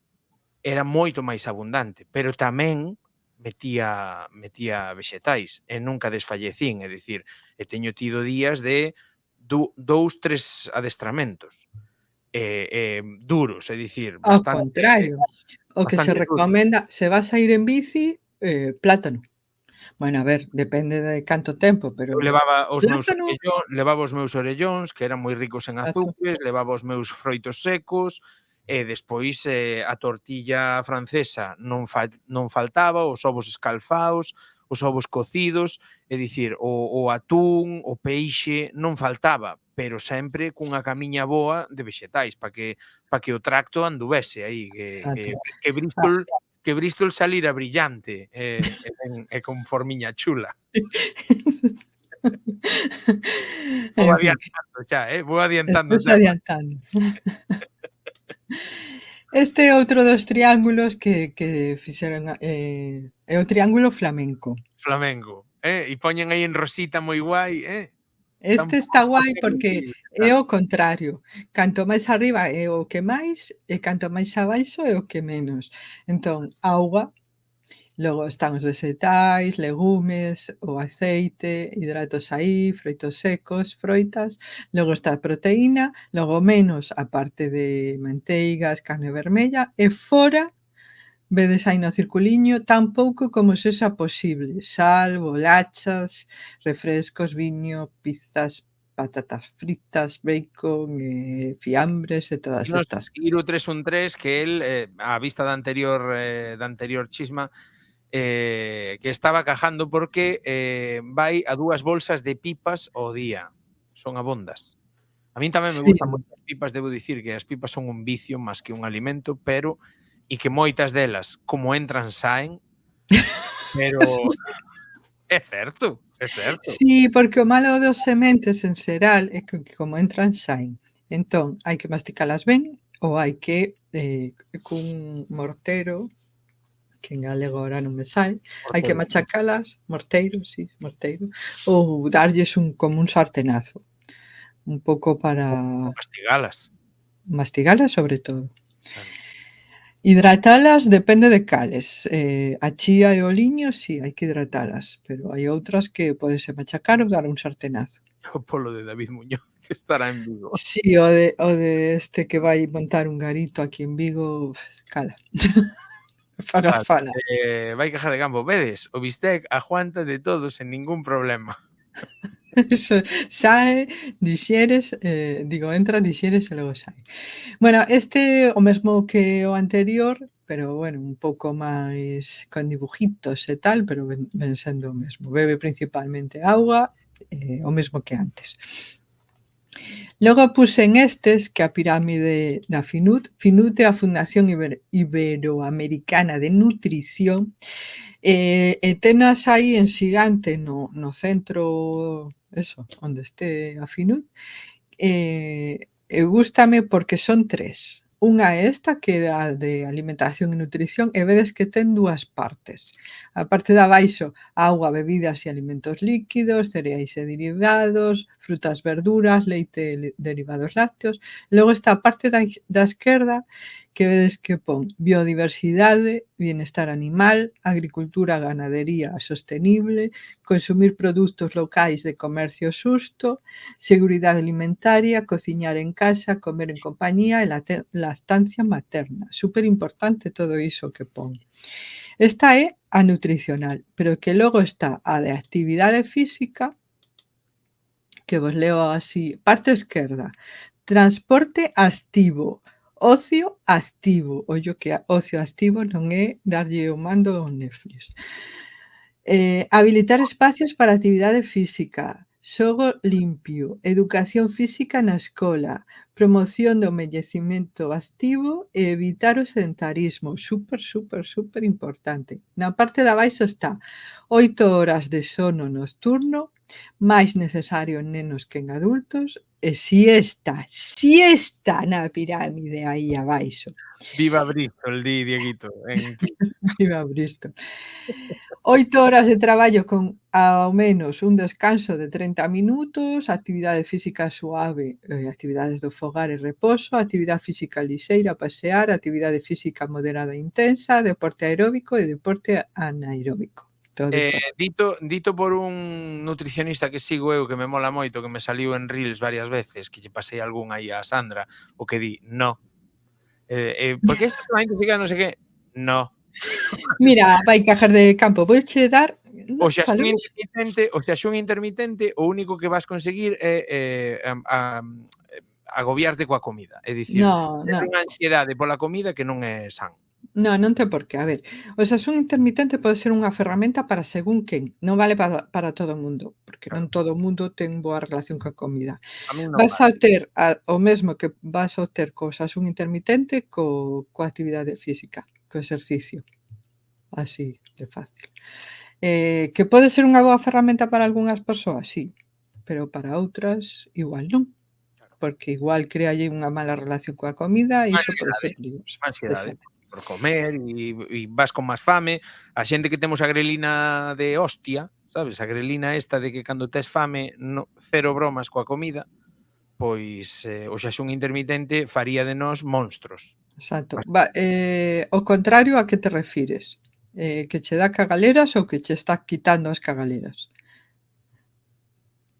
era moito máis abundante, pero tamén metía vexetais e nunca desfallecín, é dicir, e teño tido días de 2, 3 adestramentos, duros, é dicir, Ao bastante contrario, o que se bastante duros. recomenda, se vas a ir en bici, plátano. Bueno, a ver, depende de canto tempo, pero Eu levaba plátano os meus orellóns, que eran moi ricos en exacto. azucres, levaba os meus froitos secos, e despois a tortilla francesa non faltaba, os ovos escalfaos, os ovos cocidos, é dicir, o atún, o peixe, non faltaba, pero sempre cunha camiña boa de vexetais, para que o tracto anduvese aí, Exacto. que Bristol salira brillante, e con formiña chula. Vou En fin, adiantando xa, vou adiantando estás xa. adiantando. Este é outro dos triángulos que fixeron é o triángulo flamenco. Flamengo, e poñen aí en rosita moi guai, Este está guai é porque increíble, é está. o contrario. Canto máis arriba é o que máis e canto máis abaixo é o que menos. Entón, auga, logo están os vegetais, legumes, o aceite, hidratos aí, froitos secos, froitas, logo está a proteína, logo menos a parte de manteigas, carne vermella e fora vedes aí no circuliño tan pouco como sexa posible: sal, bolachas, refrescos, viño, pizzas, patatas fritas, bacon, fiambres e todas Dinos estas Iru 313 que el, á vista da anterior chisma, que estaba cajando porque vai a 2 bolsas de pipas ao día. Son abondas. A min tamén me sí. gustan moito as pipas, debo dicir que as pipas son un vicio máis que un alimento, pero e que moitas delas, como entran, saen, pero é certo, é certo. Sí, porque o malo dos sementes en xeral é que como entran saen. Entón, hai que masticalas ben ou hai que, cun mortero, que en galego ahora non me sae, hai que Mortero. machacalas, morteiro, sí, morteiro, ou darlles como un sartenazo, un pouco para Ou mastigalas. mastigalas sobre todo. Claro. Hidratalas depende de cales, a chía e o liño si, hai que hidratalas, pero hai outras que pódese machacar ou dar un sartenazo. O polo de David Muñoz, que estará en Vigo. Sí, o de este que vai montar un garito aquí en Vigo, cala. Fala, Vale, fala. vai Caja de Campo. Vedes, o bistec aguanta de todo sen ningún problema. Eso sae, dixeres, digo, entra, dixeres e logo sae. Bueno, este o mesmo que o anterior, pero bueno, un pouco máis con dibujitos e tal, pero ven sendo o mesmo. Bebe principalmente auga, o mesmo que antes. Logo puxen estes, que a pirámide da FINUT. FINUT é a Fundación Iberoamericana de Nutrición, e tenas aí en xigante no centro, eso, onde este a FINUT, e gústame porque son 3. Unha é esta, que é a de alimentación e nutrición, e vedes que ten 2 partes. A parte de abaixo, auga, bebidas e alimentos líquidos, cereais e derivados, frutas, verduras, leite e derivados lácteos. Logo está a parte da esquerda, que vedes que pon biodiversidade, bienestar animal, agricultura, ganadería sostenible, consumir produtos locais de comercio xusto, seguridade alimentaria, cociñar en casa, comer en compañía e lactancia materna. Superimportante todo iso que pon. Esta é a nutricional, pero que logo está a de actividade física, que vos leo así. Parte esquerda, transporte activo, ocio activo. Ollo que ocio activo non é darlle o mando ao Netflix. Habilitar espacios para actividade física, xogo limpio, educación física na escola, promoción do envellecemento activo e evitar o sedentarismo. Super importante. Na parte de abaixo está 8 horas de sono nocturno, máis necesario en nenos que en adultos, e siesta na pirámide aí abaixo. Viva Bristol, di Dieguito en Twitter. Viva Bristol. 8 horas de traballo con ao menos un descanso de 30 minutos, actividade física suave, actividades do fogar e reposo, actividade física lixeira, pasear, actividade física moderada e intensa, deporte aeróbico e deporte anaeróbico. Dito por un nutricionista que sigo eu, que me mola moito, que me saliu en Reels varias veces, que lle pasei algún aí a Sandra, o que di, no. Porque isto solamente siga non sei que, no. Mira, vai Cajar de Campo, vouche dar O xaxún falamos intermitente, o único que vas conseguir é agobiarte coa comida. É dicir, no, ter no. unha ansiedade pola comida que non é san. No, non ten por que. A ver, o xaxún intermitente pode ser unha ferramenta para según quen, non vale para todo o mundo, porque non Claro. todo o mundo ten boa relación coa comida. A min non Vas vale. a ter o mesmo que vas a obter co xaxún intermitente coa actividade física, co exercicio, así de fácil. Que pode ser unha boa ferramenta para algunhas persoas, sí, pero para outras igual non. Claro. porque igual créalle unha mala relación coa comida e iso pode ser perigoso. Ansiedade Exacto. por comer e vas con máis fame. A xente que temos a grelina de hostia, sabes? A grelina esta de que cando tes fame cero bromas coa comida, pois o xaxún intermitente faría de nós monstros. Exacto. O contrario, a que te refires? Que che dá cagaleras ou que che está quitando as cagaleras?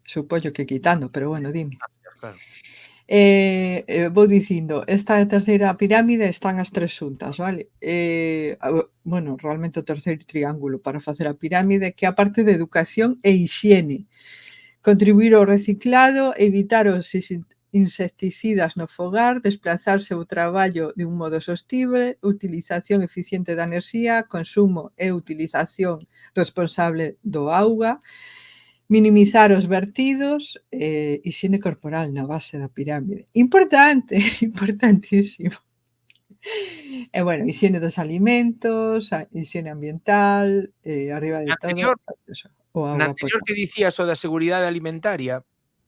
Supoño que quitando, pero bueno, dime. Claro. Vou dicindo, esta terceira pirámide están as tres xuntas, vale? Bueno, realmente o terceiro triángulo para facer a pirámide, que é a parte de educación e hixiene. Contribuir ao reciclado, evitar os insecticidas no fogar, desplazarse ao traballo de un modo sostible, utilización eficiente da enerxía, consumo e utilización responsable do auga, minimizar os vertidos, hixiene corporal na base da pirámide. Importante, importantísimo. E, bueno, hixiene dos alimentos, hixiene ambiental, arriba de todo, o Na auga anterior potable. que dicías o da seguridade alimentaria,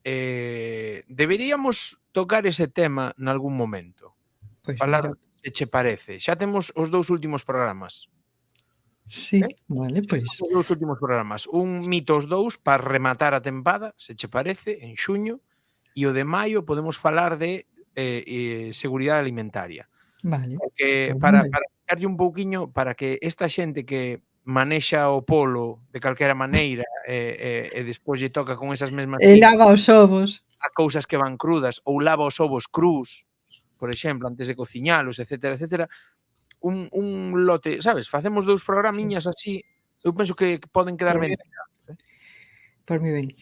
deberíamos tocar ese tema nalgún momento. Pois Falar, mira, se che parece. Xa temos os 2 últimos programas. sí, vale, pois Os 2 últimos programas. Un mito os 2 para rematar a tempada, se che parece, en xuño, e o de maio podemos falar de seguridade alimentaria. vale, Porque pois moi para ben. explicarlle un pouquiño, para que esta xente que manexa o polo de calquera maneira e despois lle toca con esas mesmas E lava os ovos. a cousas que van crudas ou lava os ovos crús, por exemplo, antes de cociñalos, etcétera, etcétera, un lote, sabes? Facemos 2 Sí, programiñas así, eu penso que poden quedar por ben mi tirados, por mi ben.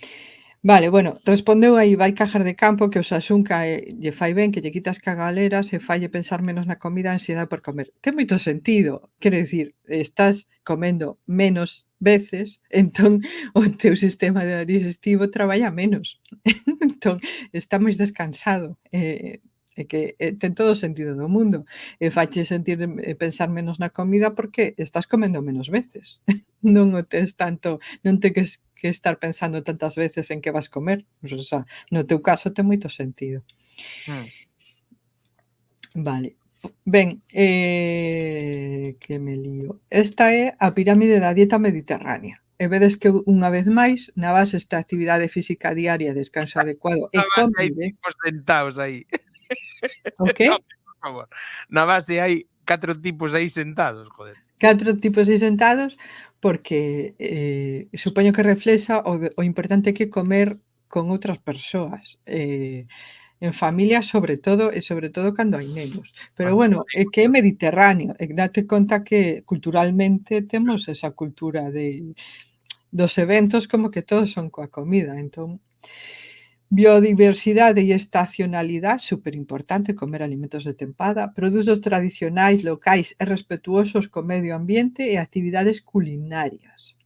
Vale, bueno, respondeu aí Vai Cajar de Campo que o Sasunca lle fai ben, que lle quita as cagaleras e falle pensar menos na comida e ansiedade por comer. Ten moito sentido, quero dicir, estás comendo menos veces, entón o teu sistema digestivo traballa menos. Entón, está máis descansado, e que ten todo o sentido do mundo. E faiche sentir pensar menos na comida porque estás comendo menos veces. Non o tes tanto, non te que estar pensando tantas veces en que vas comer. O sea, no teu caso ten moito sentido. Vale. Ben, que me lío. Esta é a pirámide da dieta mediterránea. E vedes que unha vez máis, na base está actividade física diaria, descanso adecuado e Na base hai convive. tipos sentados aí. O que? Por favor. Na base hai 4 tipos aí sentados, joder. 4 tipos aí sentados, porque supoño que reflexa o importante que é comer con outras persoas, en familia sobre todo cando hai nenos. Pero bueno, é que é mediterráneo, e date conta que culturalmente temos esa cultura dos eventos como que todos son coa comida, entón biodiversidade e estacionalidade, superimportante comer alimentos de tempada, produtos tradicionais, locais e respectuosos co medio ambiente e actividades culinarias.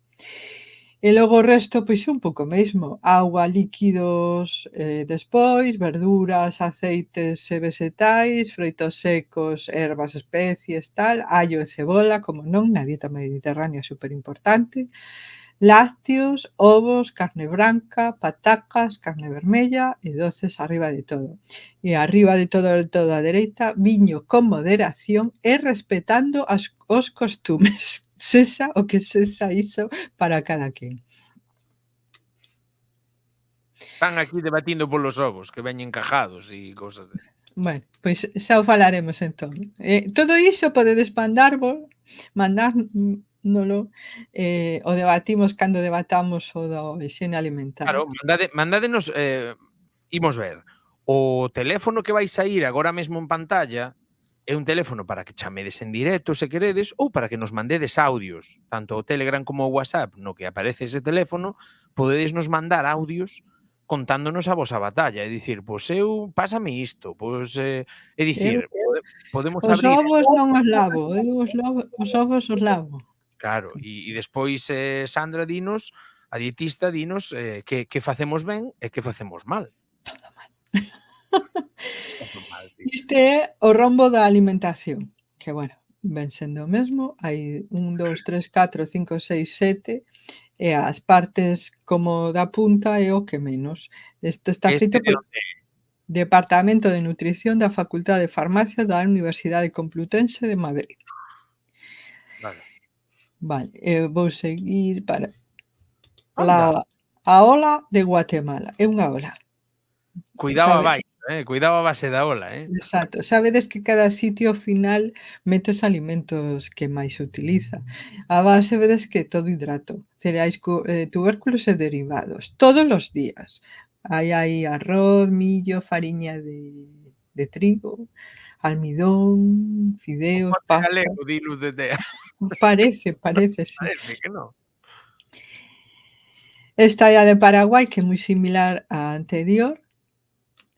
E logo o resto, pois é un pouco mesmo, auga, líquidos, despois, verduras, aceites e vegetais, froitos secos, herbas, especies, tal, allo e cebola, como non, na dieta mediterránea superimportante, lácteos, ovos, carne branca, patacas, carne vermella e doces arriba de todo. E arriba de todo á dereita, viño con moderación e respetando os costumes. Sexa o que sexa iso para cada quen. Están aquí debatindo polos ovos, que veñen cajados e cousas de... Bueno, pois xa o falaremos entón. Todo iso podedes mandárnolo, o debatimos cando debatamos o da hixiene alimentaria. Claro, mandádenos, imos ver, o teléfono que vai saír agora mesmo en pantalla é un teléfono para que chamedes en directo se queredes ou para que nos mandedes audios, tanto o Telegram como o WhatsApp, no que aparece ese teléfono, podedes nos mandar audios contándonos a vosa batalla, é dicir, pois eu pásame isto, pois é Eu dicir, podemos os abrir ovos non os lavo, eu os ovos os lavo. claro, e despois Sandra dinos, a dietista dinos que facemos ben e que facemos mal. Todo mal. Todo mal, sí. Este é o rombo da alimentación, que, bueno, ven sendo o mesmo, hai 1, 2, 3, 4, 5, 6, 7, e as partes como da punta é o que menos. Isto está Este feito de por onde é? Departamento de Nutrición da Facultade de Farmacia da Universidade Complutense de Madrid. Vale. Vale, vou seguir para Anda, a ola de Guatemala. É unha ola. cuidado Sabe- abaixo, cuidado a base da ola, Exacto. Sabedes que cada sitio ao final mete os alimentos que máis utiliza. A base vedes que todo hidrato, cereais, tubérculos e derivados, todos os días. Hai arroz, millo, fariña de trigo, almidón, Un fideos, corte pasta. galego, di Luz de Tea. Parece, sí. Parece que non. Esta é a de Paraguai, que é moi similar á anterior,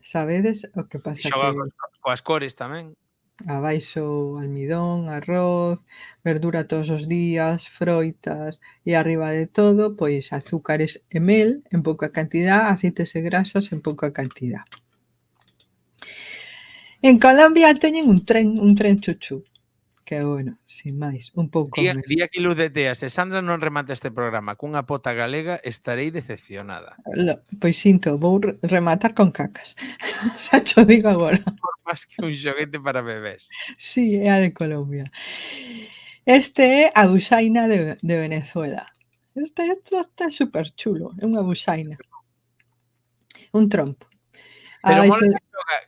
sabedes? O que pasa Xoga que coas cores tamén. abaixo almidón, arroz, verdura todos os días, froitas e arriba de todo, pois azúcares e mel en pouca cantidad, aceites e grasas en pouca cantidad. En Colombia teñen un tren chuchú, que bueno, sin máis, un pouco mesmo. Di aquí Luz de Tea, se Sandra non remata este programa cunha pota galega, estarei decepcionada. Pois sinto, vou rematar con cacas. Xa cho digo agora. Por máis que un xoguete para bebés. Sí, é a de Colombia. Este é a buxaina de Venezuela. Este está super chulo, é unha buxaina. Un trompo. Pero Ai, mola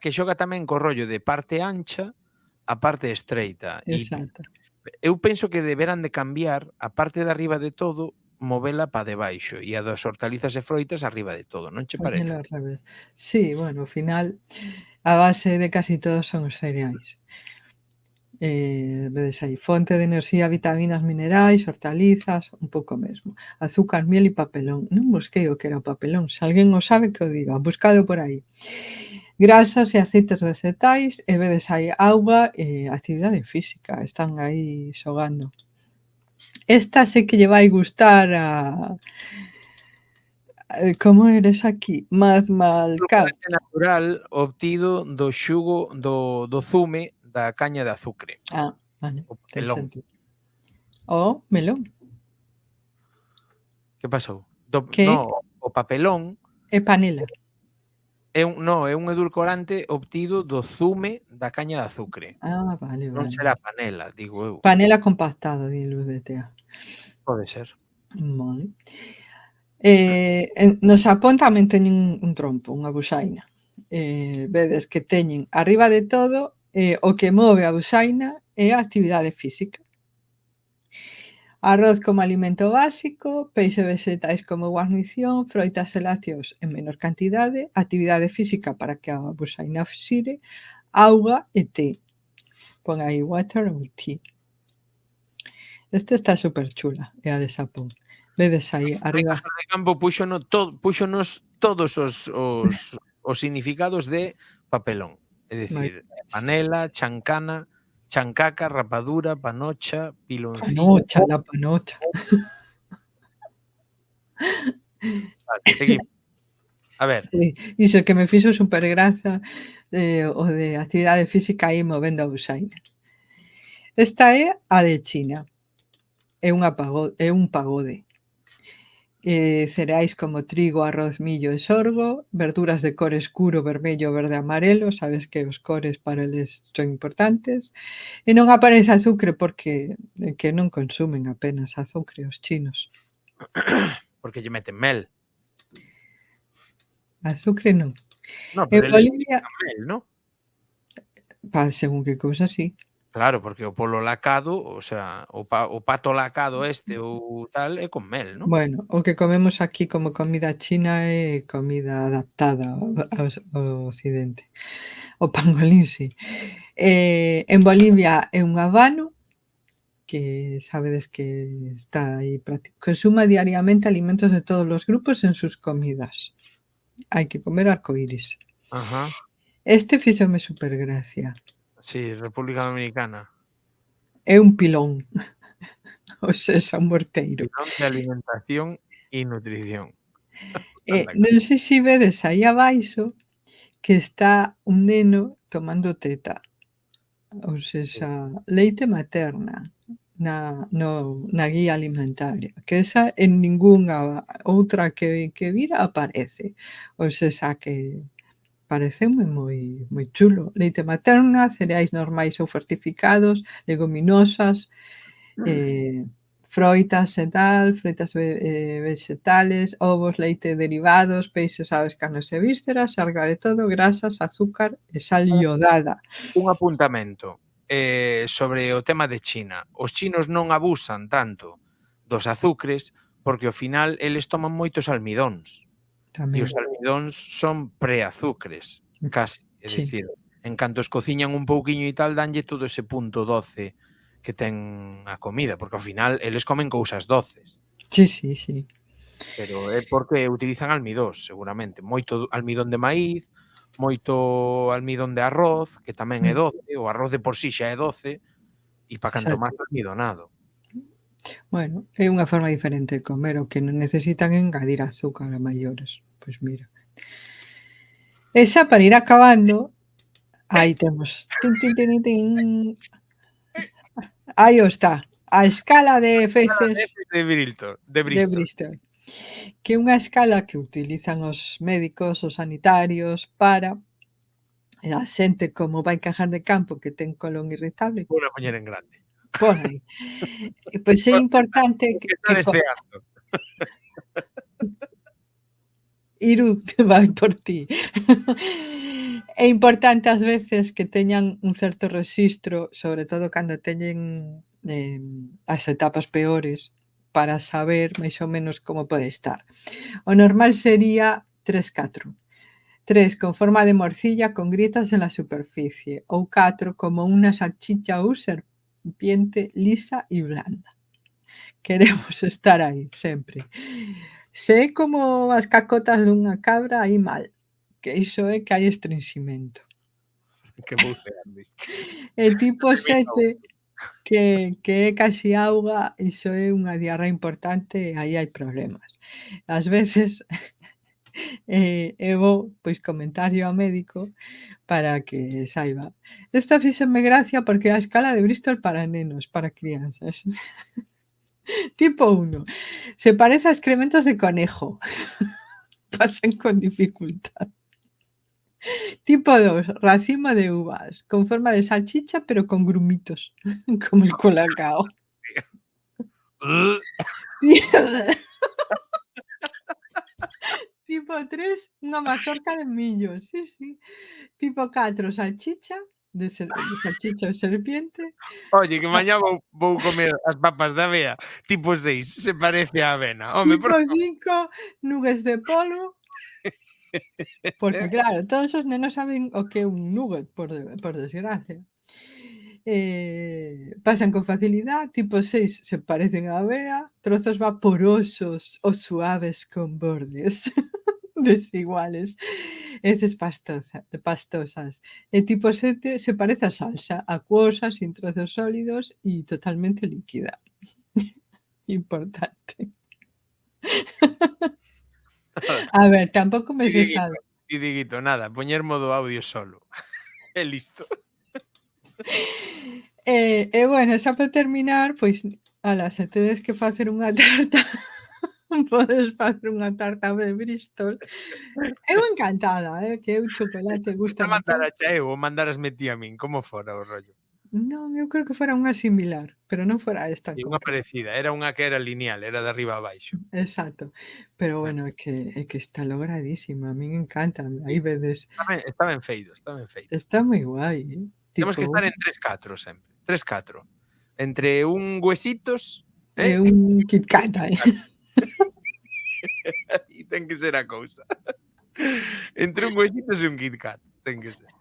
que xoga tamén co rollo de parte ancha a parte estreita. exacto. Eu penso que deberán de cambiar a parte de arriba de todo, movela para debaixo e a das hortalizas e froitas arriba de todo, non che Poñelo parece? ao revés. Sí, bueno, ao final a base de casi todos son os cereais. Vedes aí, fonte de enerxía, vitaminas, minerais, hortalizas, un pouco mesmo. Azúcar, miel e papelón. Non busquei o que era o papelón. Se alguén o sabe que o diga, buscado por aí. Grasas e aceites vegetais e vedes aí auga e actividade física. Están aí xogando. Esta sei que lle vai gustar a como eres aquí? Masmalcado. Edulcorante natural obtido do xugo do zume da caña de azucre, Ah, vale, o ten papelón. sentido. O melón, Que pasou? que O papelón é panela. é un edulcorante obtido do zume da caña de azucre. Ah, vale, Non vale. será panela, digo eu. Panela compactado, di Luz de Tea. Pode ser. Vale. No Xapón tamén teñen un trompo, unha buxaina. Vedes que teñen arriba de todo, o que move a buxaina é a actividade física. Arroz como alimento básico, peixe e vexetais como guarnición, froitas e lácteos en menor cantidade, actividade física para que a buxaina xire, auga e té. Pon aí water ou tea. Esta está superchula, é a de Xapón. Vedes aí arriba. Recos de Campo púxonos todos os significados de papelón. É dicir, panela, chancana, chancaca, rapadura, panocha, piloncillo. Panocha, la panocha. Vale, seguimos. A ver, Iso que me fixo supergraza, o de actividade física aí movendo a buxaina. Esta é a de China. É un pagode. Cereais como trigo, arroz, millo e sorgo, verduras de cor escuro, vermello, verde, amarelo, sabes que os cores para eles son importantes, e non aparece azucre porque que non consumen apenas azucre os chinos. porque lle meten mel. Azucre non. No, En pero eles Bolivia, utilizan mel, ¿no? según que cousa sí. Claro, porque o polo lacado, o sea, o pato lacado este ou tal é con mel, ¿no? Bueno, o que comemos aquí como comida china é comida adaptada ao occidente. O pangolín si. En Bolivia é un habano que sabedes que está aí consuma diariamente alimentos de todos os grupos en sus comidas. Hai que comer arcoíris. Ajá. Este fíxome supergracia. Sí, República Dominicana. É un pilón. O sexa, un morteiro. Pilón de alimentación e nutrición. Non sei se vedes aí abaixo que está un neno tomando teta. Ou sexa, leite materna na guía alimentaria, que esa en ningunha outra que vira aparece. Ou sexa que pareceume moi chulo. Leite materna, cereais normais ou fortificados, leguminosas, froitas e tal, froitas vegetales, ovos, leite derivados, peixes, aves, carnes e vísceras, sarga de todo, grasas, azúcar e sal iodada. Un apuntamento sobre o tema de China. Os chinos non abusan tanto dos azucres porque ao final eles toman moitos almidóns. E Tamén, os almidóns son preazucres, casi. É sí. dicir, en canto os cociñan un pouquiño e tal, danlle todo ese punto doce que ten a comida, porque ao final eles comen cousas doces. Sí. Pero é porque utilizan almidóns, seguramente. Moito almidón de maíz, moito almidón de arroz, que tamén é doce, o arroz de por sí xa é doce, e pa canto máis Exacto. almidonado. Bueno, é unha forma diferente de comer, o que non necesitan engadir azúcar a maiores. Pois mira. E xa para ir acabando, aí temos aí o está, a escala de feces De Bristol. de Bristol, que é unha escala que utilizan os médicos, os sanitarios para a xente como vai encajar de campo que ten colon irritable, Vou a poñer en grande. pon aí. E pois é importante Que está deseando. Iru vai por ti. É importante ás veces que teñan un certo rexistro, sobre todo cando teñen as etapas peores, para saber máis ou menos como pode estar. O normal sería 3-4. 3 con forma de morcilla con grietas en la superficie, ou 4 como unha salchicha ou serpiente lisa e blanda. Queremos estar aí sempre. Se é como as cacotas dunha cabra, aí mal, que iso é que hai estrinximento. Que vou cear, dis. E tipo 7, que é casi auga, iso é unha diarrea importante e aí hai problemas. Ás veces, é bo, pois, comentario ao médico para que saiba. Esta fíxome gracia porque é a escala de Bristol para nenos, para crianzas. Tipo 1, se parece a excrementos de conejo. Pasen con dificultad. Tipo 2, racimo de uvas, con forma de salchicha, pero con grumitos, como el colacao. Tipo 3, unha mazorca de millo, sí. Tipo 4, salchicha de salchicha ou serpiente. Oye, que mañá vou comer as papas da avea. Tipo 6, se parece á avena. Home, Tipo 5, nuggets de polvo. Porque claro, todos os nenos saben o que é un nugget, por desgracia. Pasan con facilidad. Tipo 6, se parecen á avea. Trozos vaporosos ou suaves con bordes desiguales. Heces pastosas. E tipo 7, se parece a salsa, acuosa, sin trozos sólidos e totalmente líquida. Importante. A ver, tampouco me se sabe. E diguito, nada, poñer modo audio solo. E listo. E bueno, xa para terminar, pois, ala, se tedes que facer unha tarta, podes facer unha tarta de Bristol. Eu encantada, que eu chocolate Esta gústame mandar todo. a cha eu ou mandarasme ti a min, como fora o rollo? Non, eu creo que fora unha similar, pero non fora esta en E unha concreto. parecida, era unha que era lineal, era de arriba a baixo. Exacto. Pero bueno, é que está logradísima, a min encanta, aí vedes. Está ben feito, está ben feito. Está moi guai, Temos que tipo, estar en 3-4 sempre, 3-4. Entre un huesitos, é un Kit Kat, E ten que ser a cousa. Entre un huesitos e un Kit Kat, ten que ser.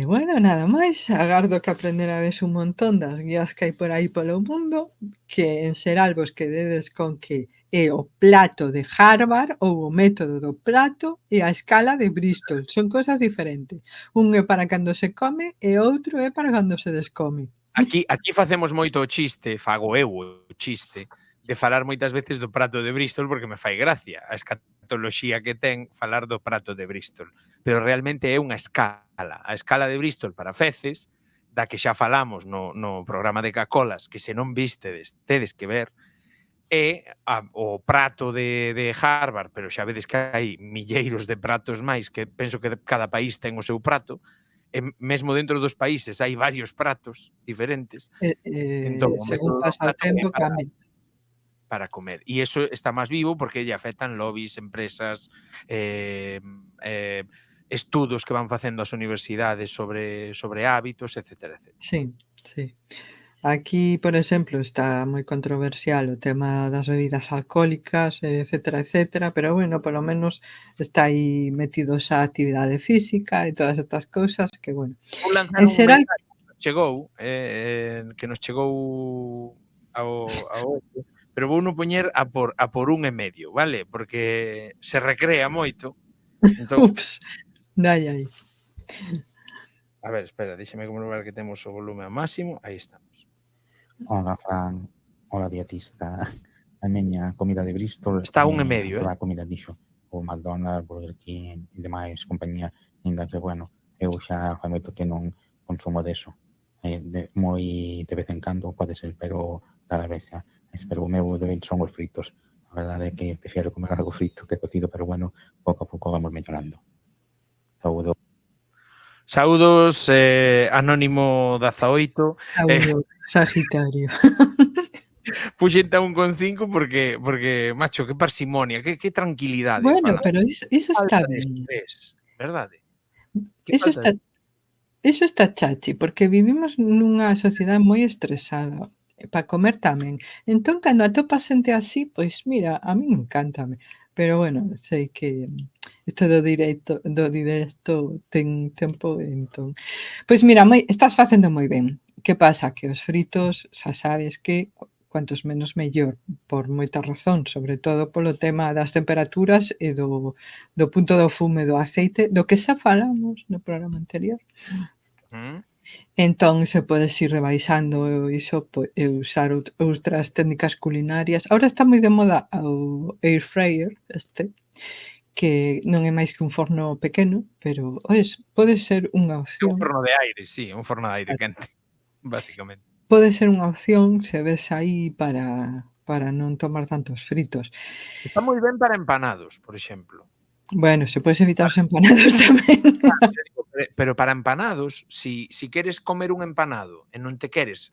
Bueno, nada máis, agardo que aprenderades un montón das guías que hai por aí polo mundo, que en xeral vos quededes con que é o plato de Harvard ou o método do plato e a escala de Bristol, son cosas diferentes. Un é para cando se come e outro é para cando se descome. Aquí facemos moito o chiste, fago eu o chiste, de falar moitas veces do prato de Bristol porque me fai gracia a escatoloxía que ten falar do prato de Bristol. Pero realmente é unha escala. A escala de Bristol para feces, da que xa falamos no programa de Cacolas, que se non vistedes, tedes que ver, e o prato de Harvard, pero xa vedes que hai milleiros de pratos máis, que penso que cada país ten o seu prato, e mesmo dentro dos países hai varios pratos diferentes, entón o Según método do pasa o prato é tempo cambia. para comer. E iso está máis vivo porque lle afectan lobbies, empresas, estudos que van facendo as universidades sobre hábitos, etcétera, etcétera. Sí, sí. Aquí, por exemplo, está moi controversial o tema das bebidas alcohólicas, etcétera, etcétera, pero bueno, polo menos está aí metidos a actividade física e todas estas cousas que, bueno, Vou lanzar en un xeral mensaje que nos chegou ao pero vouno poñer a por 1,5, vale? Porque se recrea moito, entón ups, dai aí. a ver, espera, déxame comprobar que temos o volume ao máximo, aí estamos. Hola, Fran. Hola, dietista. A miña comida de Bristol Está a 1,5, toda a comida dixo. O McDonald's, Burger King e demais compañía, ainda que, bueno, eu xa fai moito que non consumo deso. Moi de vez en cando pode ser, pero rara vez xa. Pero o meu de son os fritos. A verdade é que prefiero comer algo frito que cocido, pero bueno, pouco a pouco vamos mellorando. Saúdo. Saúdos, Anónimo 18. Saúdo, Sagitario. Puxente a 1,5 porque, macho, que parsimonia, que tranquilidade Bueno, falan. pero iso está Falta de ben. estrés, verdade? Que Iso falta de está chachi, porque vivimos nunha sociedade moi estresada, para comer tamén. Entón, cando atopas xente así, pois mira, a min encántame, pero bueno, sei que isto do directo ten tempo, entón pois mira, estás facendo moi ben. Que pasa? Que os fritos xa sabes que cuantos menos mellor, por moitas razóns, sobre todo polo tema das temperaturas e do punto do fume do aceite, do que xa falamos no programa anterior. Entón se podes ir rebaixando iso e usar outras técnicas culinarias. Ahora está moi de moda o air fryer que non é máis que un forno pequeno, pero, oes, pode ser unha É un opción. forno de aire, sí, un forno de aire quente, basicamente. Pode ser unha opción se ves aí para non tomar tantos fritos. Está moi ben para empanados, por exemplo. Bueno, se podes evitar os empanados tamén. Pero para empanados, si queres comer un empanado e non te queres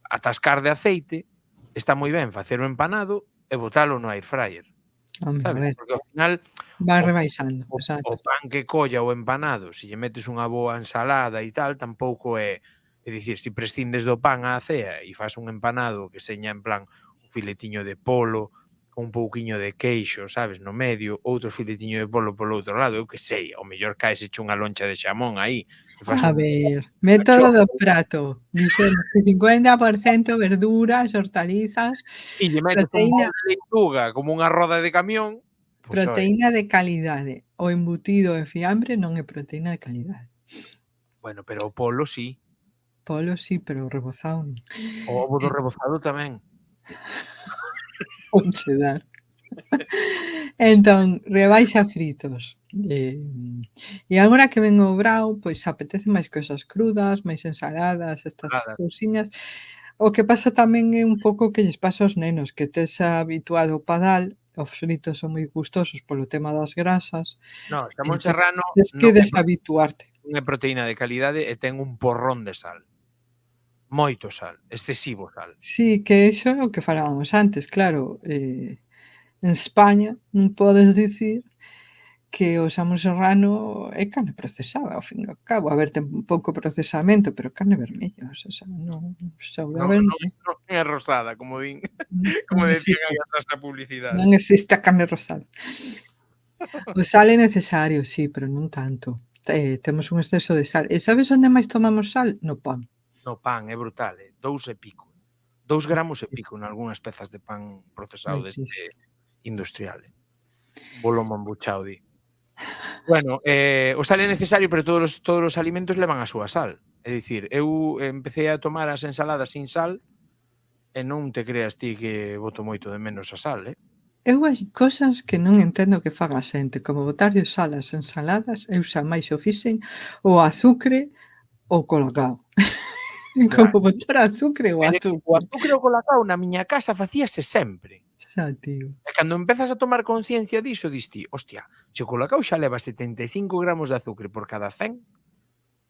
atascar de aceite, está moi ben facer o empanado e botalo no air fryer, Home, a sabes? ver, Porque ao final vai o rebaixando, o exacto. pan que colla o empanado, se lle metes unha boa ensalada e tal, tampouco é dicir, se prescindes do pan á cea e fas un empanado que seña en plan un filetiño de polo, con un pouquiño de queixo, sabes, no medio, outro filetiño de polo polo outro lado, eu que sei, ao mellor caeseche unha loncha de xamón aí, e fas A un ver, método do prato. Dixemos que 50% verduras, hortalizas, e lle metes un proteína bol de leituga como unha roda de camión, pois oi, proteína de calidade. O embutido e fiambre non é proteína de calidade. bueno, pero o polo sí, Polo sí, pero o rebozado non. o ovo do rebozado tamén. Ponche dar. Entón, rebaixa fritos. E agora que ven o brao, pois apetece máis cousas crudas, máis ensaladas, estas Ensaladas. cousiñas. O que pasa tamén é un pouco que lles pasa aos nenos, que tes habituado ao padal, os fritos son moi gustosos polo tema das grasas, No, xamón entón serrano tes que non deshabituarte. é proteína de calidade e ten un porrón de sal. Moito sal, excesivo sal. Sí, que iso é o que falábamos antes, claro, en España non podes dicir que o xamón serrano é carne procesada, ao fin e ao cabo. A ver, ten pouco procesamento, pero carne vermella, o sea, non saudábel non é. Non é rosada, como din, Non como decían existe, aí atrás na publicidade. non existe a carne rosada. O sal é necesario, sí, pero non tanto. Temos un exceso de sal. E sabes onde máis tomamos sal? No pan. No pan é brutal, 2 e pico. 2 gramos e pico nalgunhas pezas de pan procesado deste Moitísimo. industrial. Bolo mambuchao di. Bueno, o sal é necesario, pero todos os alimentos levan a súa sal. É dicir, eu empecé a tomar as ensaladas sin sal e non te creas ti que boto moito de menos a sal, Eu hai cosas que non entendo que faga a xente, como botarlle sal ás ensaladas, eu xa máis o fixen o azucre ou colacao. Como botar azúcar ou Pero o azúcar. azúcar e o colacao na miña casa facíase sempre. Xa, tío. E cando empezas a tomar conciencia diso, dis ti, hostia, se o colacao xa leva 75 gramos de azúcar por cada 100,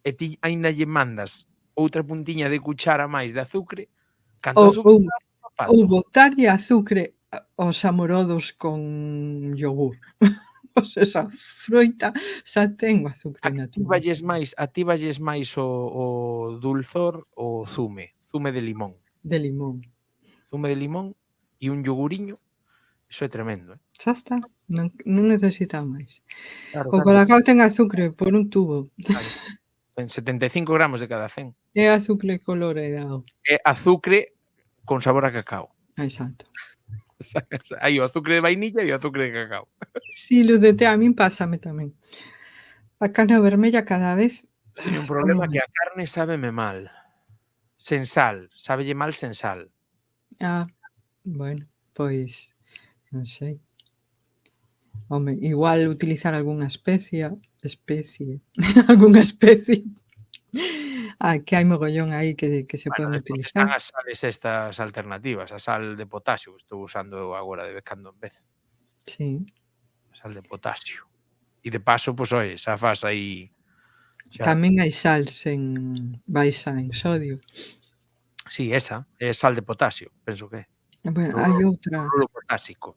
e ti aínda lle mandas outra puntiña de cuchara máis de azúcar, canto Ou azúcar ou leva por ou pato? botarlle azúcar aos amorodos con iogur. Pois esa froita xa ten o azúcar natural. Actívalles máis o dulzor o zume de limón. De limón. Zume de limón e un ioguriño, iso é tremendo, Xa está, non necesita máis. Claro, O colacao ten azúcar por un tubo. claro. En 75 gramos de cada 100. É azúcar colorado. É azucre con sabor a cacao. Exacto. Hai o azucre de vainilla e o azucre de cacao. Si, luz de té, a min pásame tamén. A carne vermella cada vez Teño un problema que a carne sábeme mal. Sen sal, sábelle mal sen sal. Bueno, pois non sei. Home, igual utilizar algunha especie, algunha especie. Que hai mogollón aí que se Bueno, poden despois están utilizar. as sales estas alternativas, a sal de potasio, que estou usando eu agora de vez cando en vez. Sí. A sal de potasio. E de paso, pois, oye, xa fas aí... Tamén hai sal sen baixa en sodio. Sí, esa, é sal de potasio, penso que é. Bueno, hai outra, Cloruro potásico.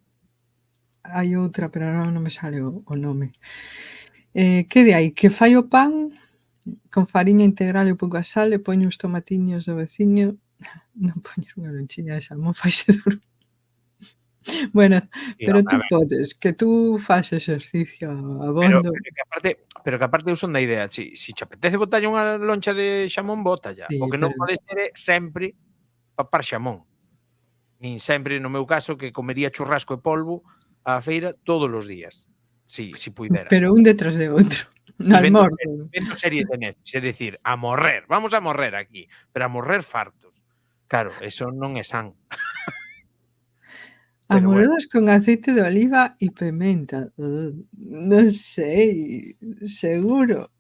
pero non me sale o nome. Que de aí? Que fai o pan con fariña integral e pouca sal, e poño os tomatiños do veciño. Non poñer unha lonchiña de salmón, faise duro. Bueno, pero tú podes, que tú fas exercicio abondo. Pero que aparte eu son da idea, si che apetece botalle unha loncha de xamón, bótalla. Sí, O que non pero- pode ser é sempre papar xamón. Nin sempre, no meu caso, que comería churrasco e polvo á feira todos os días. Si puidera. Pero un detrás de outro. No almorzo. Invento series de Netflix, é dicir, a morrer, vamos a morrer aquí, pero a morrer fartos. Claro, eso non é san. Pero bueno. Amorodos con aceite de oliva e pementa. Non sei, seguro.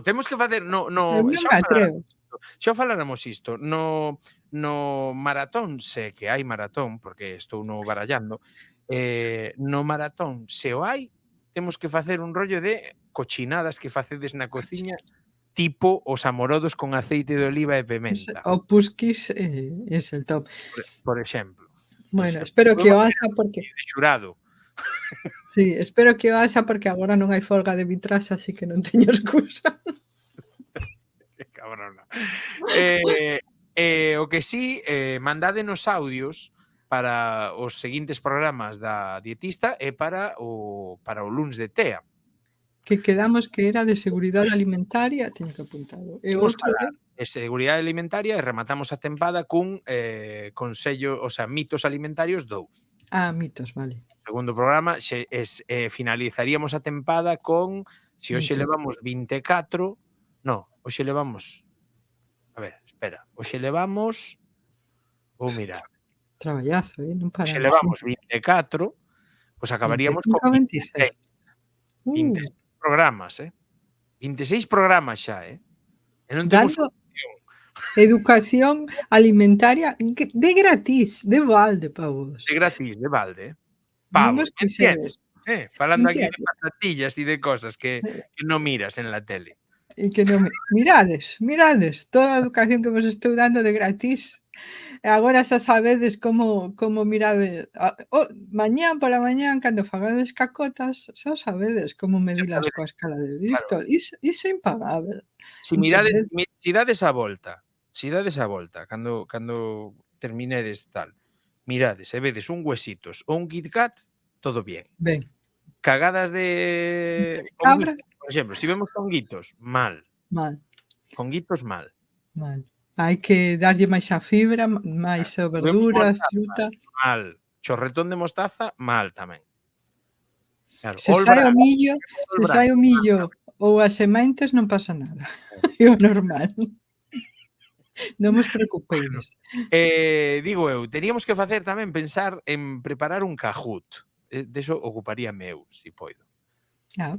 Temos que facer Eu non me atrevo. xa faláramos isto. No maratón, sé que hai maratón, porque estou no barallando. No maratón, se o hai, temos que facer un rollo de cochinadas que facedes na cociña, tipo os amorodos con aceite de oliva e pementa. O pusquis é el top. Por exemplo. Bueno, espero que o haxa porque... De xurado. Sí, espero que o haxa porque agora non hai folga de vitraxe, así que non teño excusa. Que cabrona. O que sí, mandádenos audios para os seguintes programas da dietista e para o luns de TEA. Que quedamos que era de seguridade alimentaria, teño que apuntado. E Imos outro falar de seguridade alimentaria e rematamos a tempada cun consello, o sea, mitos alimentarios 2. Mitos, vale. Segundo programa, finalizaríamos a tempada con se hoxe levamos 24, no, hoxe levamos, a ver, espera, hoxe levamos, vou mirar. Traballazo, non para. Hoxe levamos 24, pois acabaríamos con 26. 26 programas, 26 programas xa, E non temos educación alimentaria de gratis, de balde, pavos. de gratis, de balde, pavos, entiendes? Falando aquí de patatillas e de cosas que non miras en la tele. E que non mirades, toda a educación que vos estou dando de gratis. E agora xa sabedes como mirades. Mañán pola mañán, cando fagades cacotas, xa sabedes como medilas coa escala de Bristol. Iso é impagable. Si mirades, si dades a volta, cando terminedes tal, mirades e vedes un Huesitos ou un Kit Kat, todo bien. Ben. Cagadas de cabra, por exemplo, si vemos conguitos, mal. Conguitos, mal. Hai que darlle máis a fibra, máis a verduras, fruta. Mal. Chorretón de mostaza, mal tamén. Claro. Se sai o millo ou as sementes non pasa nada. É o normal. Non vos preocupedes. Digo eu, teríamos que facer tamén pensar en preparar un Kahoot. Deso ocuparíame eu, si poido.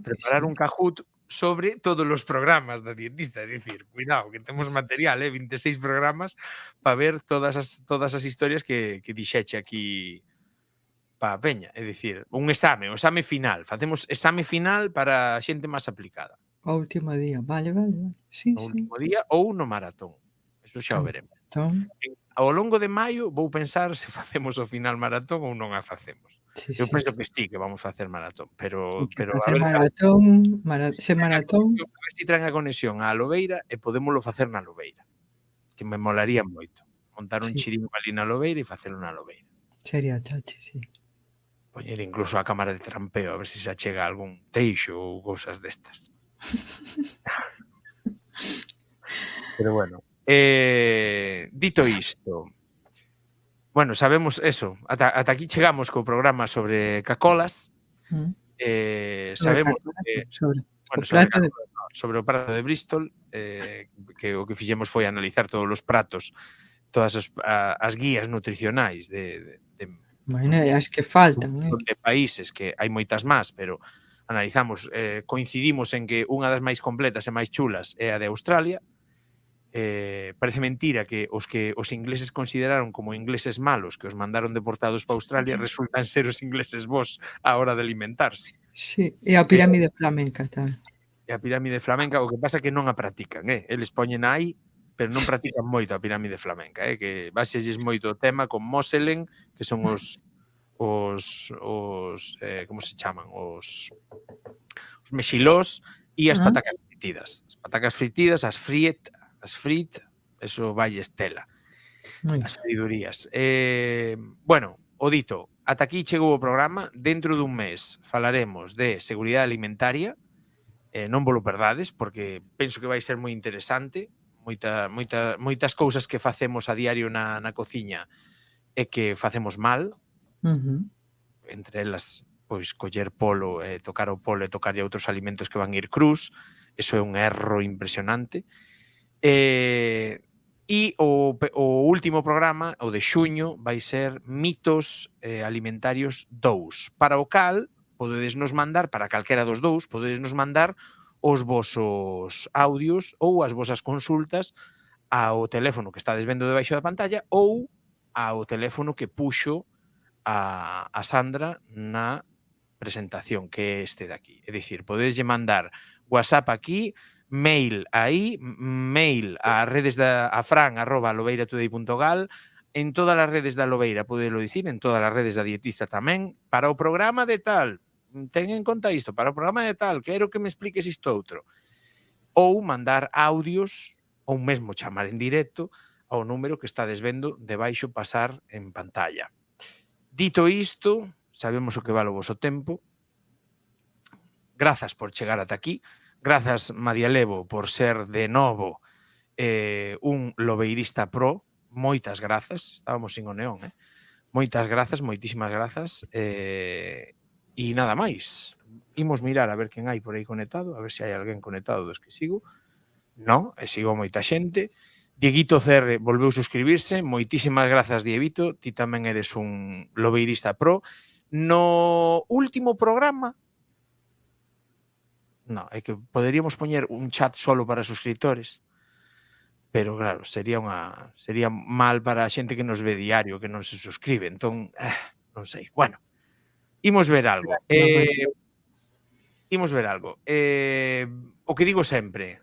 Preparar un Kahoot sobre todos os programas da dietista, é dicir, cuidado, que temos material, 26 programas para ver todas as historias que dixeche aquí pa a peña, é dicir, o exame final, facemos exame final para a xente máis aplicada, O último día. Vale. Sí, no sí. último día ou no maratón, eso xa o veremos. Entón, Ao longo de maio vou pensar se facemos o final maratón ou non a facemos. sí, Eu sí. penso que sí, que vamos facer maratón, Sí, pero que a facer ver maratón, se ese traen a maratón, conexión, a ver se traen a conexión á Lobeira e podémolo facer na Lobeira, que me molaría moito. Montar un sí, chiringo ali na Lobeira e facelo na Lobeira. sería chachi, sí. Poñer incluso a cámara de trampeo, a ver se achega algún teixo ou cousas destas. Pero bueno, dito isto, bueno, sabemos eso, ata aquí chegamos co programa sobre cacolas, Mm. sabemos Sobre bueno, o prato de sobre o prato de Bristol, que o que fixemos foi analizar todos os pratos, todas as guías nutricionais de bueno, e as que faltan, de países, que hai moitas más, pero analizamos, coincidimos en que unha das máis completas e máis chulas é a de Australia. Parece mentira que os ingleses consideraron como ingleses malos, que os mandaron deportados para Australia, resultan ser os ingleses bos á hora de alimentarse. Sí, e a pirámide flamenca tamén. E a pirámide flamenca, o que pasa é que non a practican, eles poñen aí, pero non practican moito a pirámide flamenca, que báselles moito o tema con Moselen, que son os como se chaman? Os mexilós e as patacas fritidas. As patacas fritidas, as frit, eso vai estela. Moi As fridurías. Bueno, o dito, ata aquí chegou o programa. Dentro dun mes falaremos de seguridade alimentaria. Non vos lo perdades, porque penso que vai ser moi interesante. Moitas cousas que facemos a diario na cociña e que facemos mal. Entre elas, pois, coller polo, tocar o polo e tocarlle outros alimentos que van ir crús. Eso é un erro impresionante. E o último programa, o de xuño, vai ser mitos alimentarios 2, para o cal podedes nos mandar, para calquera dos dous, podedes nos mandar os vosos audios ou as vosas consultas ao teléfono que estades vendo debaixo da pantalla ou ao teléfono que puxo a Sandra na presentación, que é este de aquí. É dicir, podedes mandar WhatsApp aquí, mail aí, mail a redes a fran@lobeiratudei.gal, en todas as redes da Lobeira, podelo dicir, en todas as redes da dietista tamén, para o programa de tal, ten en conta isto, para o programa de tal, quero que me expliques isto outro. Ou mandar audios, ou mesmo chamar en directo ao número que estades vendo debaixo pasar en pantalla. Dito isto, sabemos o que vale o voso tempo. Grazas por chegar ata aquí. Grazas, María Levo, por ser de novo un lobeirista pro. Moitas grazas. Estábamos sin o neón, Moitas grazas, moitísimas grazas. E nada máis. Imos mirar a ver quen hai por aí conectado, a ver se hai alguén conectado dos que sigo. Non, sigo moita xente. Dieguito CR volveu suscribirse. Moitísimas grazas, Dieguito. Ti tamén eres un lobeirista pro. No último programa, no, é que poderíamos poñer un chat solo para suscriptores, pero claro, sería mal para a xente que nos ve diario, que non se suscribe, entón, non sei. Bueno, imos ver algo. O que digo sempre,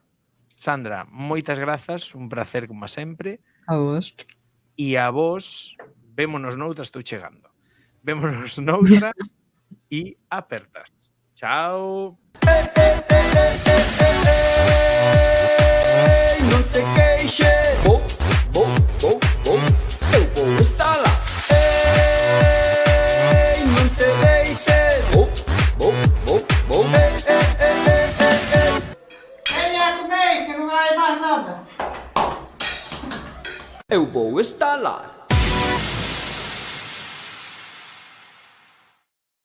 Sandra, moitas grazas, un placer como sempre. A vos. E a vos, vémonos noutra, estou chegando. Vémonos noutra e apertas. Chao. Non te queixes, eu vou estar lá. Non te deixes, vou. Veña a comer, que non hai máis nada. Eu vou estar lá.